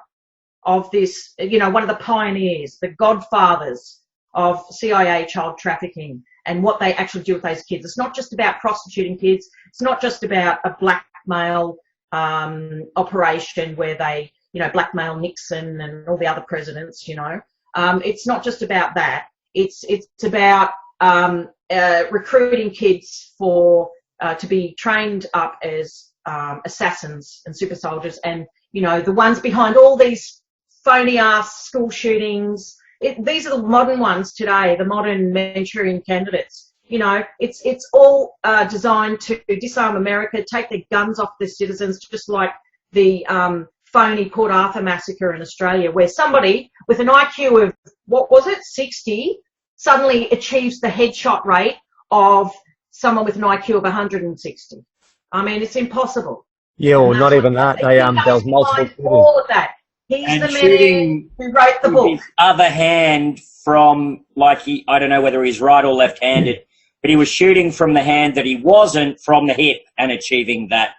of this, you know, one of the pioneers, the godfathers of CIA child trafficking and what they actually do with those kids. It's not just about prostituting kids. It's not just about a blackmail operation where they, you know, blackmail Nixon and all the other presidents, you know. It's not just about that. It's about recruiting kids for to be trained up as assassins and super soldiers, and, you know, the ones behind all these phony ass school shootings. These are the modern ones today, the modern Manchurian candidates. You know, it's all designed to disarm America, take the guns off their citizens, just like the phony Port Arthur massacre in Australia, where somebody with an IQ of, what was it, 60, suddenly achieves the headshot rate of someone with an IQ of 160. I mean, it's impossible. Yeah, or not even that. There was multiple. All of that. He's and the shooting man who wrote the book. His other hand from, like, I don't know whether he's right or left-handed, but he was shooting from the hand that he wasn't from the hip and achieving that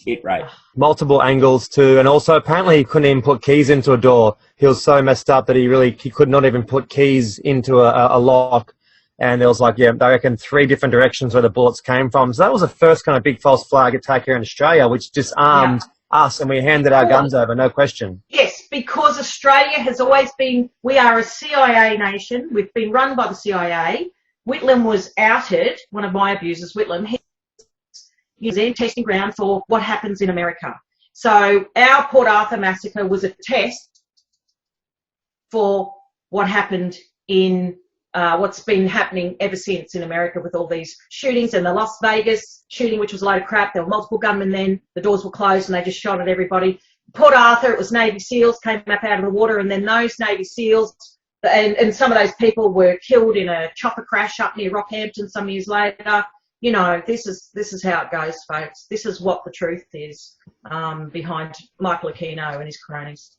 hit rate. Multiple angles too, and also apparently he couldn't even put keys into a door. He was so messed up that he could not even put keys into a lock. And there was, like, yeah, I reckon 3 different directions where the bullets came from. So that was the first kind of big false flag attack here in Australia, which disarmed us, and we handed our guns over, no question. Yes, because Australia has always been, we are a CIA nation. We've been run by the CIA. Whitlam was outed, one of my abusers, Whitlam. museum testing ground for what happens in America. So our Port Arthur massacre was a test for what happened in what's been happening ever since in America with all these shootings, and the Las Vegas shooting, which was a load of crap. There were multiple gunmen then. The doors were closed and they just shot at everybody. Port Arthur, it was Navy SEALs came up out of the water, and then those Navy SEALs and some of those people were killed in a chopper crash up near Rockhampton some years later. You know, this is how it goes, folks. This is what the truth is behind Michael Aquino and his cronies.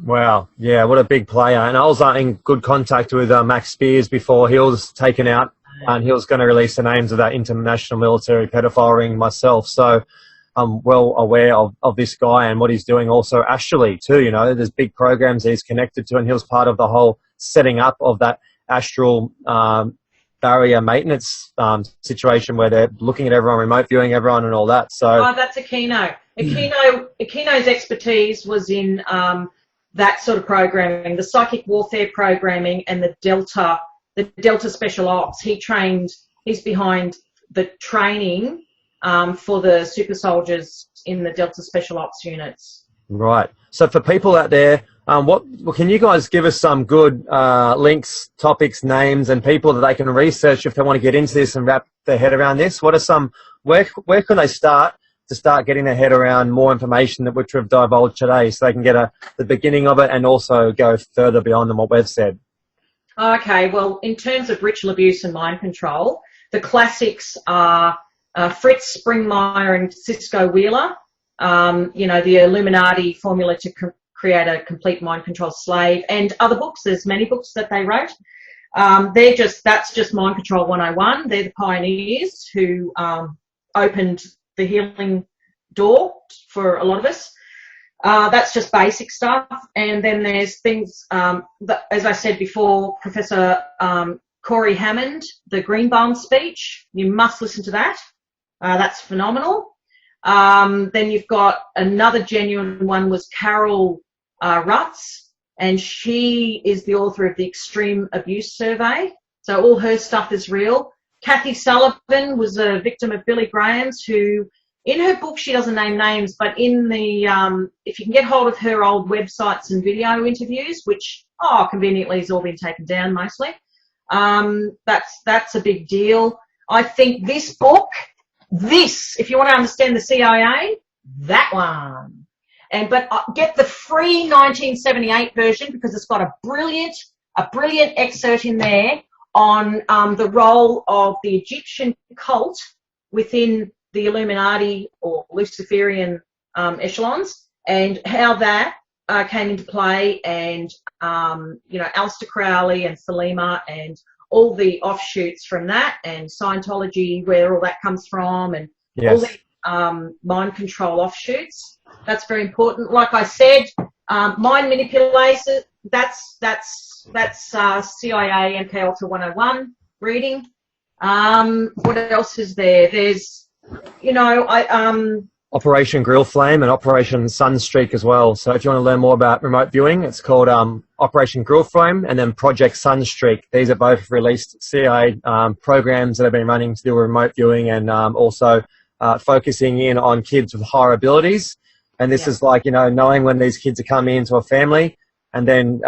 Wow, yeah, what a big player. And I was in good contact with Max Spears before he was taken out, and he was going to release the names of that international military pedophile ring myself. So I'm well aware of this guy and what he's doing also astrally too. You know, there's big programs that he's connected to, and he was part of the whole setting up of that astral barrier maintenance situation where they're looking at everyone, remote viewing everyone and all that. So that's Aquino. Aquino's expertise was in that sort of programming, the psychic warfare programming, and the Delta Special Ops. He's behind the training for the super soldiers in the Delta Special Ops units. Right. So for people out there, can you guys give us some good links, topics, names, and people that they can research if they want to get into this and wrap their head around this? What are some? Where can they start to start getting their head around more information that which we've divulged today, so they can get the beginning of it and also go further beyond than what we've said? Okay. Well, in terms of ritual abuse and mind control, the classics are Fritz Springmeier and Cisco Wheeler. You know, the Illuminati formula to create a complete mind control slave, and other books. There's many books that they wrote. That's just Mind Control 101. They're the pioneers who opened the healing door for a lot of us. That's just basic stuff. And then there's things, as I said before, Professor Corey Hammond, the Greenbaum speech. You must listen to that. That's phenomenal. Then you've got another genuine one was Carol Rutz, and she is the author of the Extreme Abuse Survey. So all her stuff is real. Kathy Sullivan was a victim of Billy Graham's, who, in her book, she doesn't name names, but in the, if you can get hold of her old websites and video interviews, which, conveniently has all been taken down mostly, that's a big deal. I think this book, if you want to understand the CIA, that one. But get the free 1978 version, because it's got a brilliant excerpt in there on the role of the Egyptian cult within the Illuminati or Luciferian echelons, and how that came into play, and you know, Aleister Crowley and Thelema and all the offshoots from that, and Scientology, where all that comes from, and all the mind control offshoots. That's very important. Like I said, mind manipulation, that's CIA MK Ultra 101 reading. What else is there? There's, you know, Operation Grill Flame and Operation Sunstreak as well. So if you want to learn more about remote viewing, it's called Operation Grill Flame and then Project Sunstreak. These are both released CIA programs that have been running to do remote viewing, and also focusing in on kids with higher abilities. And this is like, you know, knowing when these kids are coming into a family, and then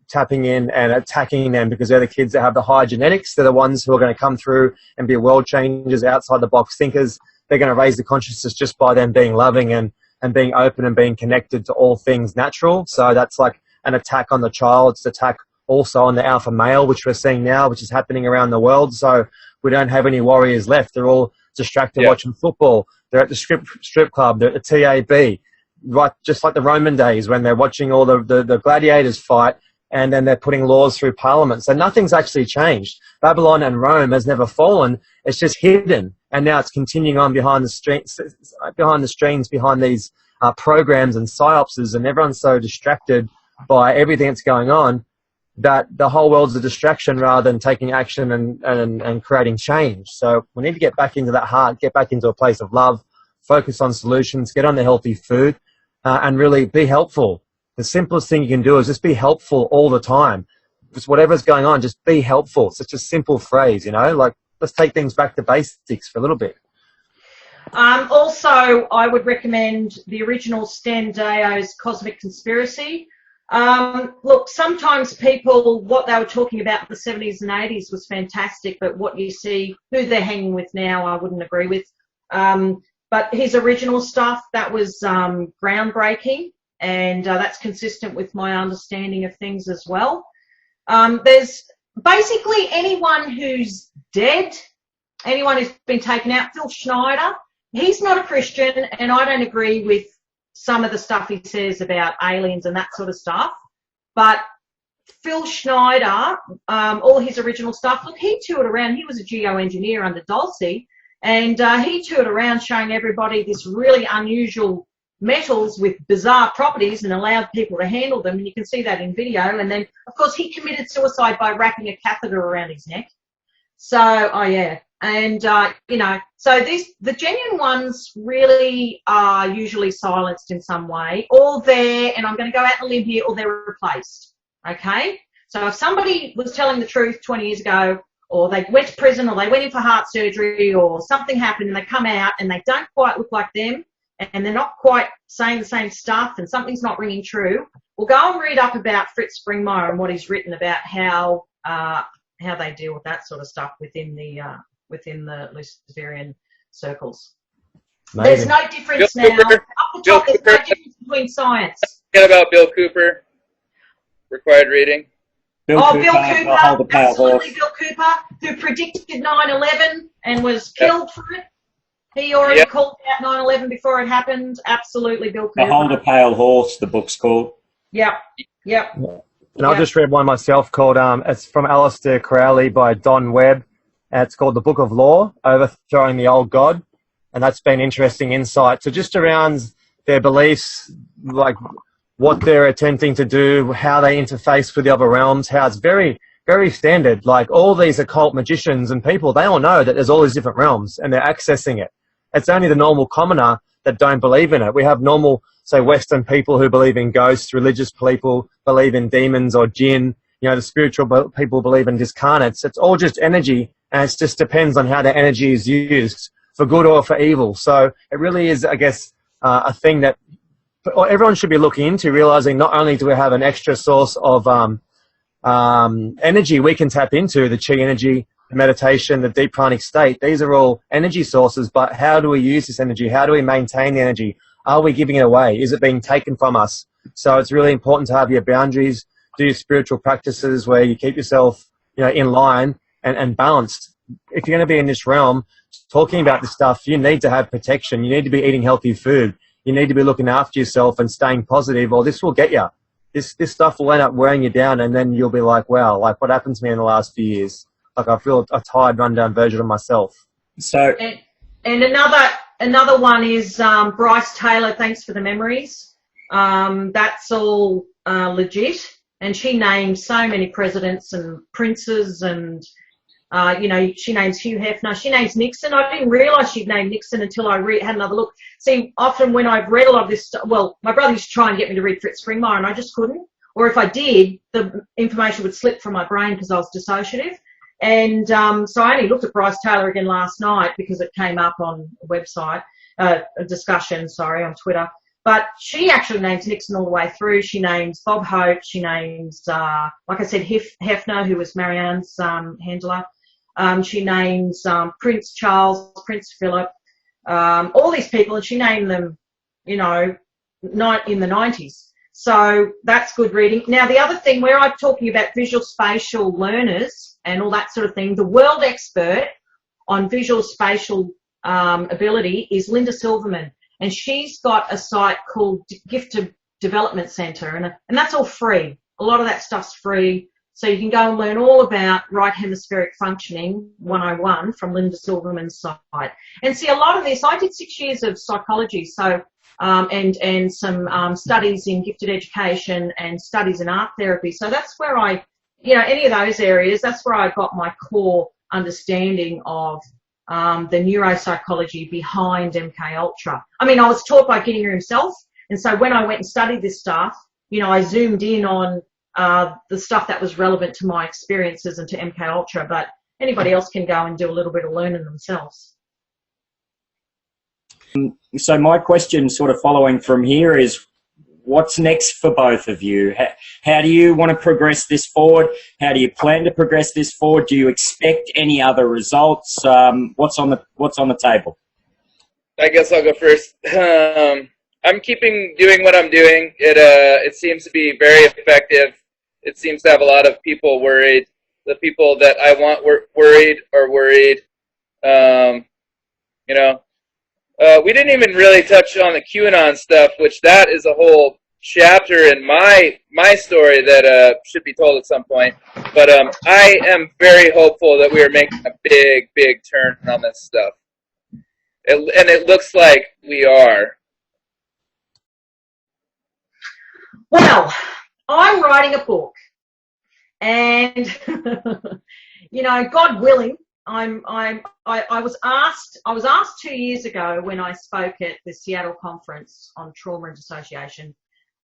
tapping in and attacking them, because they're the kids that have the high genetics. They're the ones who are going to come through and be world changers, outside the box thinkers. They're going to raise the consciousness just by them being loving and being open and being connected to all things natural. So that's like an attack on the child. It's an attack also on the alpha male, which we're seeing now, which is happening around the world. So we don't have any warriors left. They're all distracted watching football. They're at the strip club. They're at the TAB. Right, just like the Roman days when they're watching all the gladiators fight, and then they're putting laws through Parliament. So nothing's actually changed. Babylon and Rome has never fallen. It's just hidden, and now it's continuing on behind the screens, behind these programs and psyopses, and everyone's so distracted by everything that's going on that the whole world's a distraction rather than taking action and creating change. So we need to get back into that heart, get back into a place of love, focus on solutions, get on the healthy food, and really be helpful. The simplest thing you can do is just be helpful all the time. Just whatever's going on, just be helpful. It's such a simple phrase, you know, like let's take things back to basics for a little bit. Also, I would recommend the original Stan Deo's Cosmic Conspiracy. Look, sometimes people, what they were talking about in the 70s and 80s was fantastic, but what you see, who they're hanging with now, I wouldn't agree with. But his original stuff, that was groundbreaking, and that's consistent with my understanding of things as well. There's basically anyone who's dead, anyone who's been taken out. Phil Schneider, he's not a Christian, and I don't agree with some of the stuff he says about aliens and that sort of stuff. But Phil Schneider, all his original stuff, look, he toured around. He was a geoengineer under Dulce, and he toured around showing everybody this really unusual metals with bizarre properties and allowed people to handle them. And you can see that in video. And then, of course, he committed suicide by wrapping a catheter around his neck. So, oh yeah. And, you know, so the genuine ones really are usually silenced in some way, or they're, and I'm going to go out on a limb here, or they're replaced, okay? So if somebody was telling the truth 20 years ago, or they went to prison, or they went in for heart surgery, or something happened and they come out and they don't quite look like them, and they're not quite saying the same stuff, and something's not ringing true, well, go and read up about Fritz Springmeier and what he's written about how they deal with that sort of stuff within the Luciferian circles. Amazing. There's no difference Bill now. Cooper. Up the Bill top, there's Cooper. no difference between science. Forget about Bill Cooper. Required reading. Bill Oh, Cooper, Bill the Cooper, Hold the Pale absolutely Horse. Bill Cooper, who predicted 9/11 and was killed for it. He already called out 9/11 before it happened. Absolutely Bill The Cooper. Hold the Pale Horse, the book's called. Yep. And I just read one myself called, it's from Aleister Crowley by Don Webb. And it's called The Book of Law, Overthrowing the Old God. And that's been interesting insight. So just around their beliefs, like what they're attempting to do, how they interface with the other realms, how it's very, very standard. Like all these occult magicians and people, they all know that there's all these different realms and they're accessing it. It's only the normal commoner that don't believe in it. We have normal, say, Western people who believe in ghosts, religious people believe in demons or jinn, you know, the spiritual people believe in discarnates. It's all just energy, and it just depends on how the energy is used, for good or for evil. So it really is, I guess, a thing that everyone should be looking into, realizing not only do we have an extra source of energy we can tap into, the chi energy, the meditation, the deep pranic state. These are all energy sources, but how do we use this energy? How do we maintain the energy? Are we giving it away? Is it being taken from us? So it's really important to have your boundaries, do your spiritual practices where you keep yourself, you know, in line and balanced. If you're going to be in this realm talking about this stuff, you need to have protection. You need to be eating healthy food. You need to be looking after yourself and staying positive, or this will get you. This stuff will end up wearing you down, and then you'll be like, wow, like what happened to me in the last few years? Like I feel a tired, rundown version of myself. So, and another one is Bryce Taylor. Thanks for the memories. That's all legit, and she named so many presidents and princes, and you know, she names Hugh Hefner. She names Nixon. I didn't realise she'd named Nixon until I had another look. See, often when I've read a lot of this stuff, well, my brother used to try and get me to read Fritz Springmeier, and I just couldn't. Or if I did, the information would slip from my brain because I was dissociative. And so I only looked at Bryce Taylor again last night because it came up on a website, a discussion, sorry, on Twitter. But she actually names Nixon all the way through. She names Bob Hope. She names, like I said, Hefner, who was Marianne's handler. She names Prince Charles, Prince Philip, all these people, and she named them, you know, in the 90s. So that's good reading. Now, the other thing, where I'm talking about visual spatial learners and all that sort of thing, the world expert on visual spatial ability is Linda Silverman, and she's got a site called Gift Development Center, and that's all free. A lot of that stuff's free. So you can go and learn all about right hemispheric functioning 101 from Linda Silverman's site. And see, a lot of this, I did 6 years of psychology, so and some studies in gifted education and studies in art therapy. So that's where I, you know, any of those areas, that's where I got my core understanding of the neuropsychology behind MK Ultra. I mean, I was taught by Gittiner himself, and so when I went and studied this stuff, you know, I zoomed in on the stuff that was relevant to my experiences and to MK Ultra, but anybody else can go and do a little bit of learning themselves. So my question, sort of following from here, is what's next for both of you? How do you want to progress this forward? How do you plan to progress this forward? Do you expect any other results? What's on the table? I guess I'll go first. I'm keeping doing what I'm doing. It seems to be very effective. It seems to have a lot of people worried. The people that I want worried are worried. We didn't even really touch on the QAnon stuff, which that is a whole chapter in my story that should be told at some point. But I am very hopeful that we are making a big, big turn on this stuff. And it looks like we are. Well, I'm writing a book, and God willing, I was asked 2 years ago when I spoke at the Seattle conference on trauma and dissociation.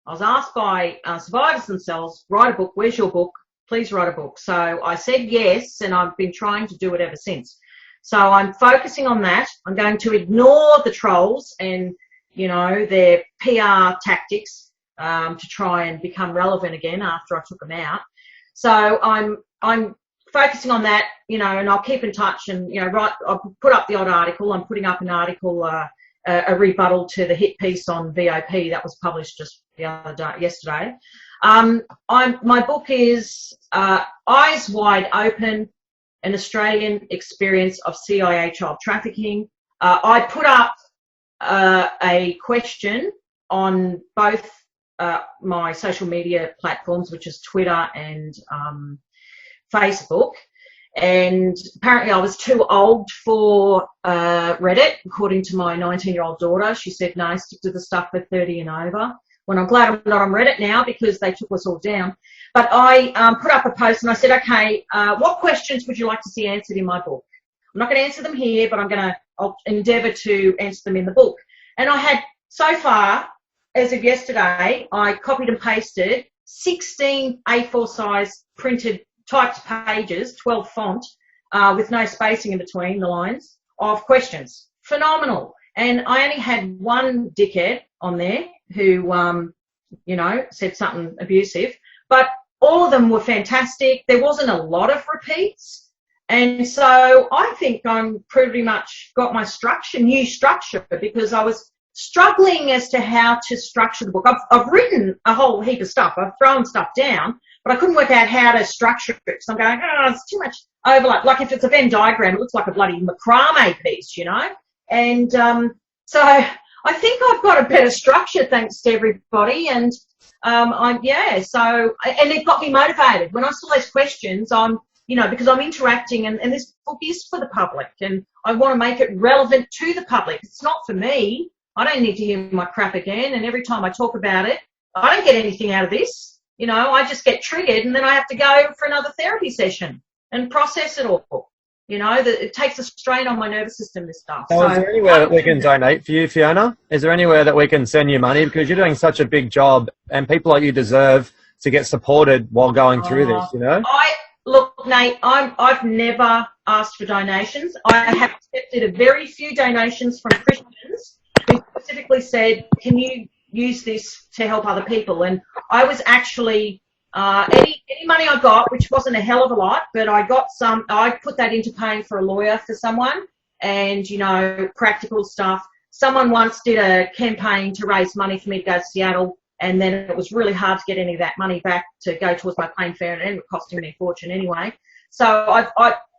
I was asked by survivors themselves, write a book. Where's your book? Please write a book. So I said yes, and I've been trying to do it ever since. So I'm focusing on that. I'm going to ignore the trolls and their PR tactics to try and become relevant again after I took them out. So I'm focusing on that, and I'll keep in touch and, I'll put up the odd article. I'm putting up an article, a rebuttal to the hit piece on VOP that was published just yesterday. My book is Eyes Wide Open, an Australian Experience of CIA Child Trafficking. I put up a question on both my social media platforms, which is Twitter and Facebook, and apparently I was too old for Reddit, according to my 19-year-old daughter. She said, no, stick to the stuff for 30 and over. Well, I'm glad I'm not on Reddit now because they took us all down. But I put up a post and I said, okay, what questions would you like to see answered in my book? I'm not going to answer them here, but I'll endeavour to answer them in the book. And I had, so far, as of yesterday, I copied and pasted 16 A4 size printed typed pages, 12 font, with no spacing in between the lines, of questions. Phenomenal. And I only had one dickhead on there who, said something abusive. But all of them were fantastic. There wasn't a lot of repeats. And so I think I'm pretty much got my new structure, because I was struggling as to how to structure the book. I've written a whole heap of stuff. I've thrown stuff down, but I couldn't work out how to structure it. So I'm going, it's too much overlap. Like if it's a Venn diagram, it looks like a bloody macrame piece, And so I think I've got a better structure, thanks to everybody. And and it got me motivated. When I saw those questions, because I'm interacting, and this book is for the public, and I want to make it relevant to the public. It's not for me. I don't need to hear my crap again, and every time I talk about it, I don't get anything out of this. I just get triggered, and then I have to go for another therapy session and process it all. It takes a strain on my nervous system, this stuff. So is there anywhere that we can donate for you, Fiona? Is there anywhere that we can send you money? Because you're doing such a big job, and people like you deserve to get supported while going through this, Look, Nate, I've never asked for donations. I have accepted a very few donations from Christians who specifically said, can you use this to help other people? And I was actually, any money I got, which wasn't a hell of a lot, but I got some, I put that into paying for a lawyer for someone and, practical stuff. Someone once did a campaign to raise money for me to go to Seattle, and then it was really hard to get any of that money back to go towards my plane fare, and it ended up costing me a fortune anyway. So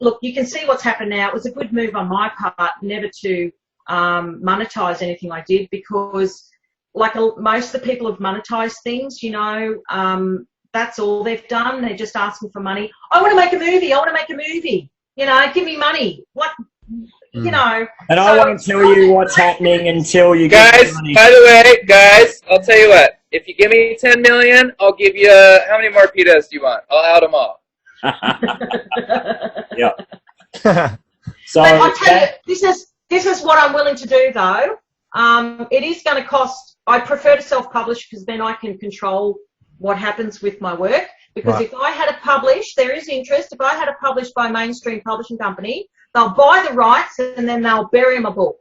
look, you can see what's happened now. It was a good move on my part never to monetize anything I did, because like most of the people have monetized things, that's all they've done. They're just asking for money. I want to make a movie. Give me money. What? And I won't tell you what's happening until you guys, by the way, guys, I'll tell you what. If you give me 10 million, I'll give you, how many more pitas do you want? I'll out them all. Yeah. So but I'll tell you, this is what I'm willing to do, though. It is going to cost. I prefer to self-publish, because then I can control what happens with my work. Because if I had it published, there is interest. If I had it published by a mainstream publishing company, they'll buy the rights and then they'll bury my book.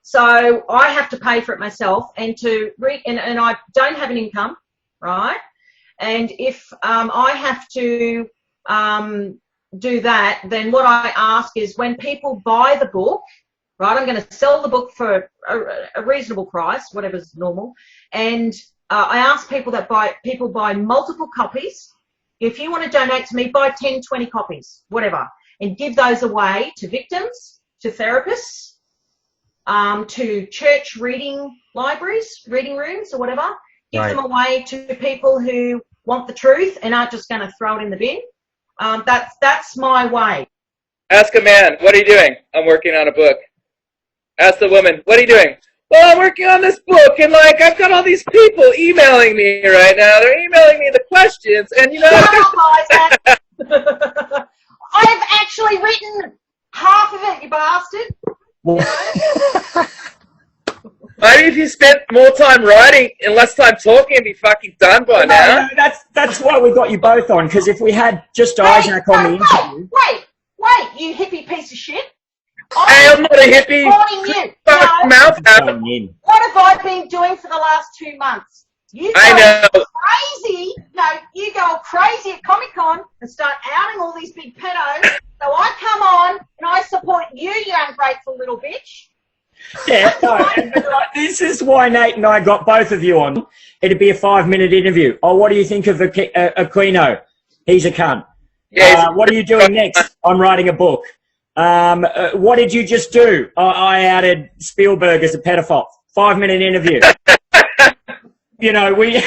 So I have to pay for it myself, and and I don't have an income, right? And if I have to do that, then what I ask is when people buy the book, right, I'm going to sell the book for a reasonable price, whatever's normal, and I ask people that buy multiple copies. If you want to donate to me, buy 10, 20 copies, whatever, and give those away to victims, to therapists, to church reading libraries, reading rooms or whatever. Give them away to people who want the truth and aren't just going to throw it in the bin. That's my way. Ask a man, what are you doing? I'm working on a book. Ask the woman, what are you doing? Well, I'm working on this book, and like I've got all these people emailing me right now. They're emailing me the questions, and you know. Shut up, Isaac. I've actually written half of it, you bastard. Maybe if you spent more time writing and less time talking, it'd be fucking done by now. No, that's why we got you both on, because if we had just Isaac on the interview... Wait, you hippie piece of shit. Hey, I'm not a hippie. What have I been doing for the last 2 months? You go crazy. No, you go crazy at Comic-Con and start outing all these big pedos. So I come on and I support you, you ungrateful little bitch. Yeah, no, this is why Nate and I got both of you on. It'd be a 5-minute interview. Oh, what do you think of Aquino? He's a cunt. What are you doing next? I'm writing a book. What did you just do? I outed Spielberg as a pedophile. 5-minute interview. You know, I'm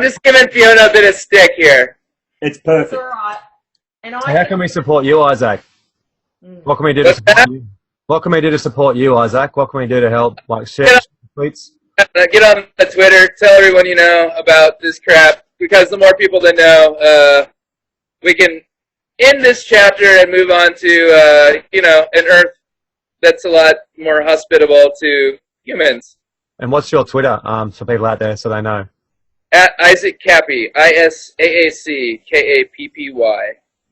just giving Fiona a bit of stick here. It's perfect. It's all right. And How can we support you, Isaac? What can we do to support you? What can we do to support you, Isaac? What can we do to help? Like share tweets? Get on the Twitter. Tell everyone you know about this crap, because the more people that know, we can end this chapter and move on to an Earth that's a lot more hospitable to humans. And what's your Twitter for people out there so they know? At Isaac Kappy, ISAACKAPPY.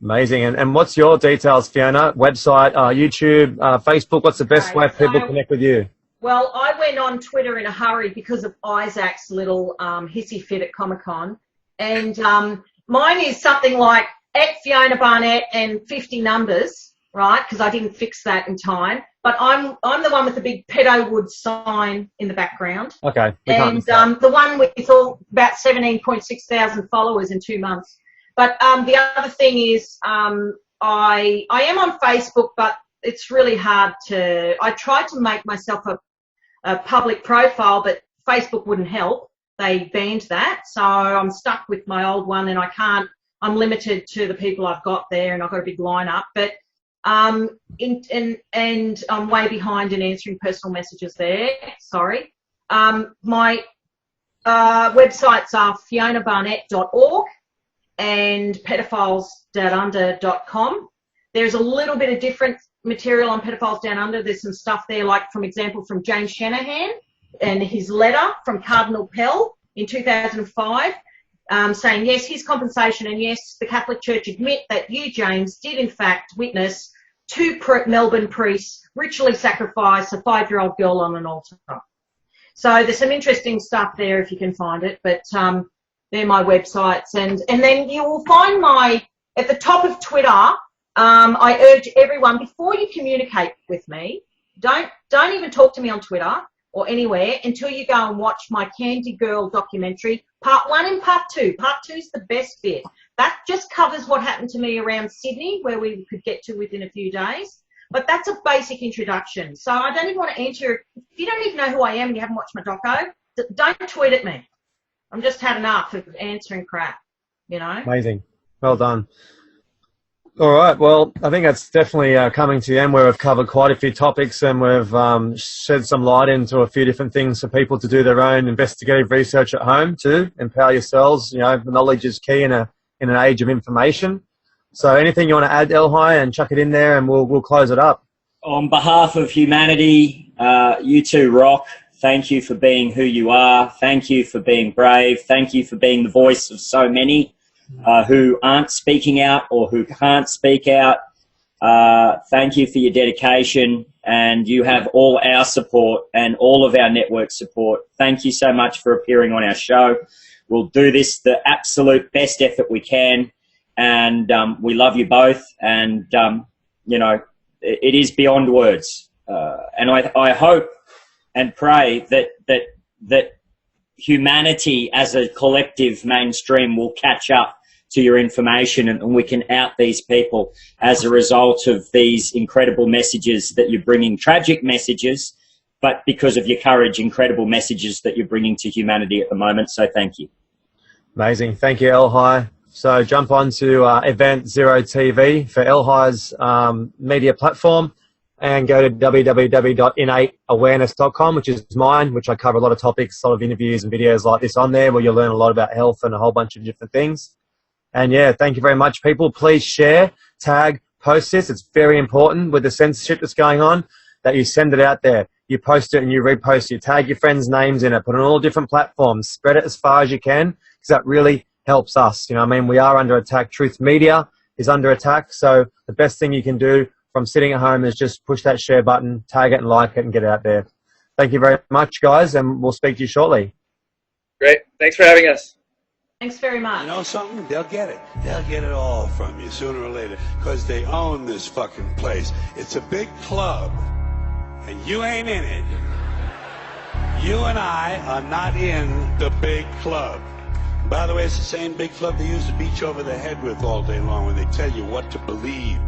Amazing. And what's your details, Fiona? Website, YouTube, Facebook? What's the best way for people to connect with you? Well, I went on Twitter in a hurry because of Isaac's little hissy fit at Comic-Con. And mine is something like at Fiona Barnett and 50 numbers, right? Because I didn't fix that in time. But I'm the one with the big Pedo Wood sign in the background. Okay. And the one with about 17.6 thousand followers in 2 months. But the other thing is I am on Facebook, but it's really hard to... I tried to make myself a public profile, but Facebook wouldn't help. They banned that. So I'm stuck with my old one, and I can't... I'm limited to the people I've got there, and I've got a big lineup. But and I'm way behind in answering personal messages there. Sorry. My websites are fionabarnett.org and pedophilesdownunder.com. There's a little bit of different material on Pedophiles Down Under. There's some stuff there, like, for example, from James Shanahan and his letter from Cardinal Pell in 2005, saying, yes, his compensation, and yes, the Catholic Church admit that you, James, did in fact witness 2 Melbourne priests ritually sacrifice a 5-year-old girl on an altar. So there's some interesting stuff there if you can find it, but they're my websites. And then you will find at the top of Twitter, I urge everyone, before you communicate with me, don't even talk to me on Twitter or anywhere until you go and watch my Candy Girl documentary, part 1 and part 2. Part 2 is the best bit. That just covers what happened to me around Sydney, where we could get to within a few days. But that's a basic introduction. So I don't even want to answer. If you don't even know who I am and you haven't watched my doco, don't tweet at me. I'm just had enough of answering crap, you know. Amazing. Well done. All right. Well, I think that's definitely coming to the end, where we've covered quite a few topics, and we've shed some light into a few different things for people to do their own investigative research at home to empower yourselves. You know, knowledge is key in an age of information. So anything you want to add, Elhai, and chuck it in there, and we'll close it up. On behalf of humanity, you two rock. Thank you for being who you are. Thank you for being brave. Thank you for being the voice of so many who aren't speaking out or who can't speak out. Thank you for your dedication, and you have all our support and all of our network support. Thank you so much for appearing on our show. We'll do this the absolute best effort we can, and we love you both, and you know, it is beyond words. And I hope and pray that humanity as a collective mainstream will catch up to your information, and we can out these people as a result of these incredible messages that you're bringing, tragic messages, but because of your courage, incredible messages that you're bringing to humanity at the moment. So thank you. Amazing. Thank you, El-Hai. So jump on to Event Zero TV for El-Hai's media platform, and go to www.innateawareness.com, which is mine, which I cover a lot of topics, a lot of interviews and videos like this on there, where you'll learn a lot about health and a whole bunch of different things. And yeah, thank you very much, people. Please share, tag, post this. It's very important with the censorship that's going on that you send it out there. You post it and you repost it. Tag your friends' names in it. Put it on all different platforms. Spread it as far as you can, because that really helps us. You know what I mean? We are under attack. Truth Media is under attack. So the best thing you can do from sitting at home is just push that share button, tag it and like it, and get it out there. Thank you very much, guys, and we'll speak to you shortly. Great. Thanks for having us. Thanks very much. You know something? They'll get it. They'll get it all from you sooner or later, because they own this fucking place. It's a big club, and you ain't in it. You and I are not in the big club. By the way, it's the same big club they use to beat you over the head with all day long when they tell you what to believe.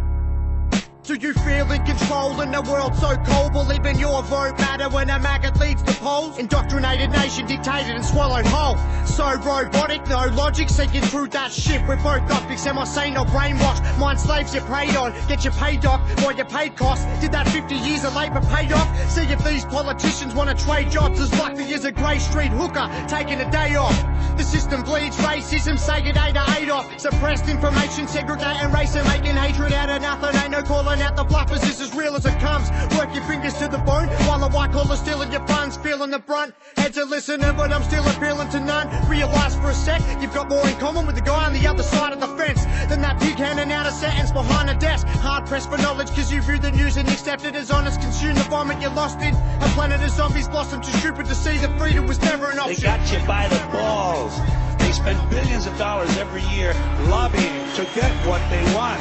Do you feel in control in a world so cold? Will even your vote matter when a maggot leads the polls? Indoctrinated nation, dictated and swallowed whole. So robotic, no logic, seeking through that shit. We're both optics, am I saying no brainwash? Mind slaves you preyed on, get your pay doc while your paid costs. Did that 50 years of labour paid off? See if these politicians want to trade jobs as lucky as a Grey Street hooker taking a day off. The system bleeds racism, say it ain't a Adolf. Suppressed information, segregating race and making hatred out of nothing. Ain't no calling out the bluffers, this is real as it comes. Work your fingers to the bone while the white collar stealing your funds, feeling the brunt. Heads are listening, but I'm still appealing to none. Realize for a sec, you've got more in common with the guy on the other side of the fence than that pig handing out a sentence behind a desk. Hard pressed for knowledge, cause you view the news and accept it as honest. Consume the vomit you're lost in. A planet of zombies blossom, too stupid to see that freedom was never an option. They got you by the balls. They spend billions of dollars every year lobbying to get what they want.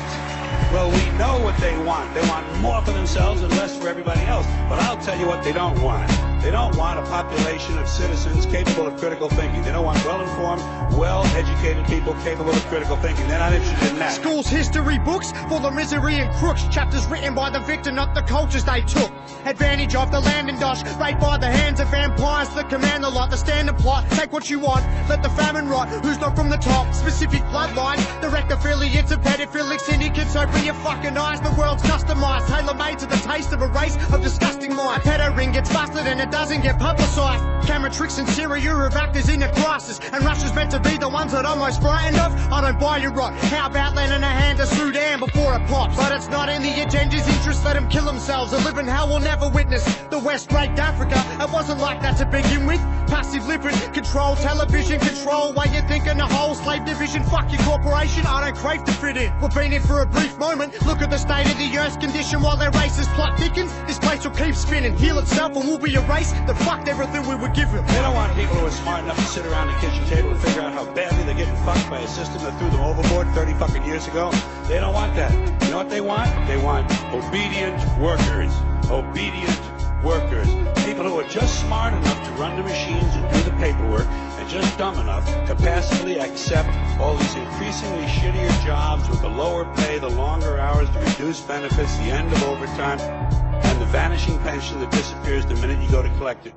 Well, we know what they want. They want more for themselves and less for everybody else. But I'll tell you what they don't want. They don't want a population of citizens capable of critical thinking. They don't want well-informed, well-educated people capable of critical thinking. They're not interested in that. Schools' history books full of misery and crooks. Chapters written by the victor, not the cultures they took. Advantage of the land and dosh, raped by the hands of vampires that command the lot. The standard plot, take what you want, let the famine rot. Who's not from the top? Specific bloodlines, direct affiliates of pedophilic syndicates. Open your fucking eyes, the world's customized, tailor-made to the taste of a race of disgusting minds. Pedo ring gets busted and it doesn't get publicised. Camera tricks in Syria of actors in a crisis, and Russia's meant to be the ones that I'm most frightened of. I don't buy you right. How about lending a hand to Sudan before it pops? But it's not in the agenda's interest. Let them kill themselves. A living hell will never witness. The West raped Africa. It wasn't like that to begin with. Passive living, control, television control. Way you're thinking the whole slave division. Fuck your corporation. I don't crave to fit in. We've been in for a brief moment. Look at the state of the earth's condition while their racist plot thickens. This place will keep spinning, heal itself, and we'll be a race that fucked everything we were given. They don't want people who are smart enough to sit around the kitchen table and figure out how badly they're getting fucked by a system that threw them overboard 30 fucking years ago. They don't want that. You know what they want? They want obedient workers. Obedient workers. People who are just smart enough to run the machines and do the paperwork, and just dumb enough to passively accept all these increasingly shittier jobs with the lower pay, the longer hours, the reduced benefits, the end of overtime, and the vanishing pension that disappears the minute you go to collect it.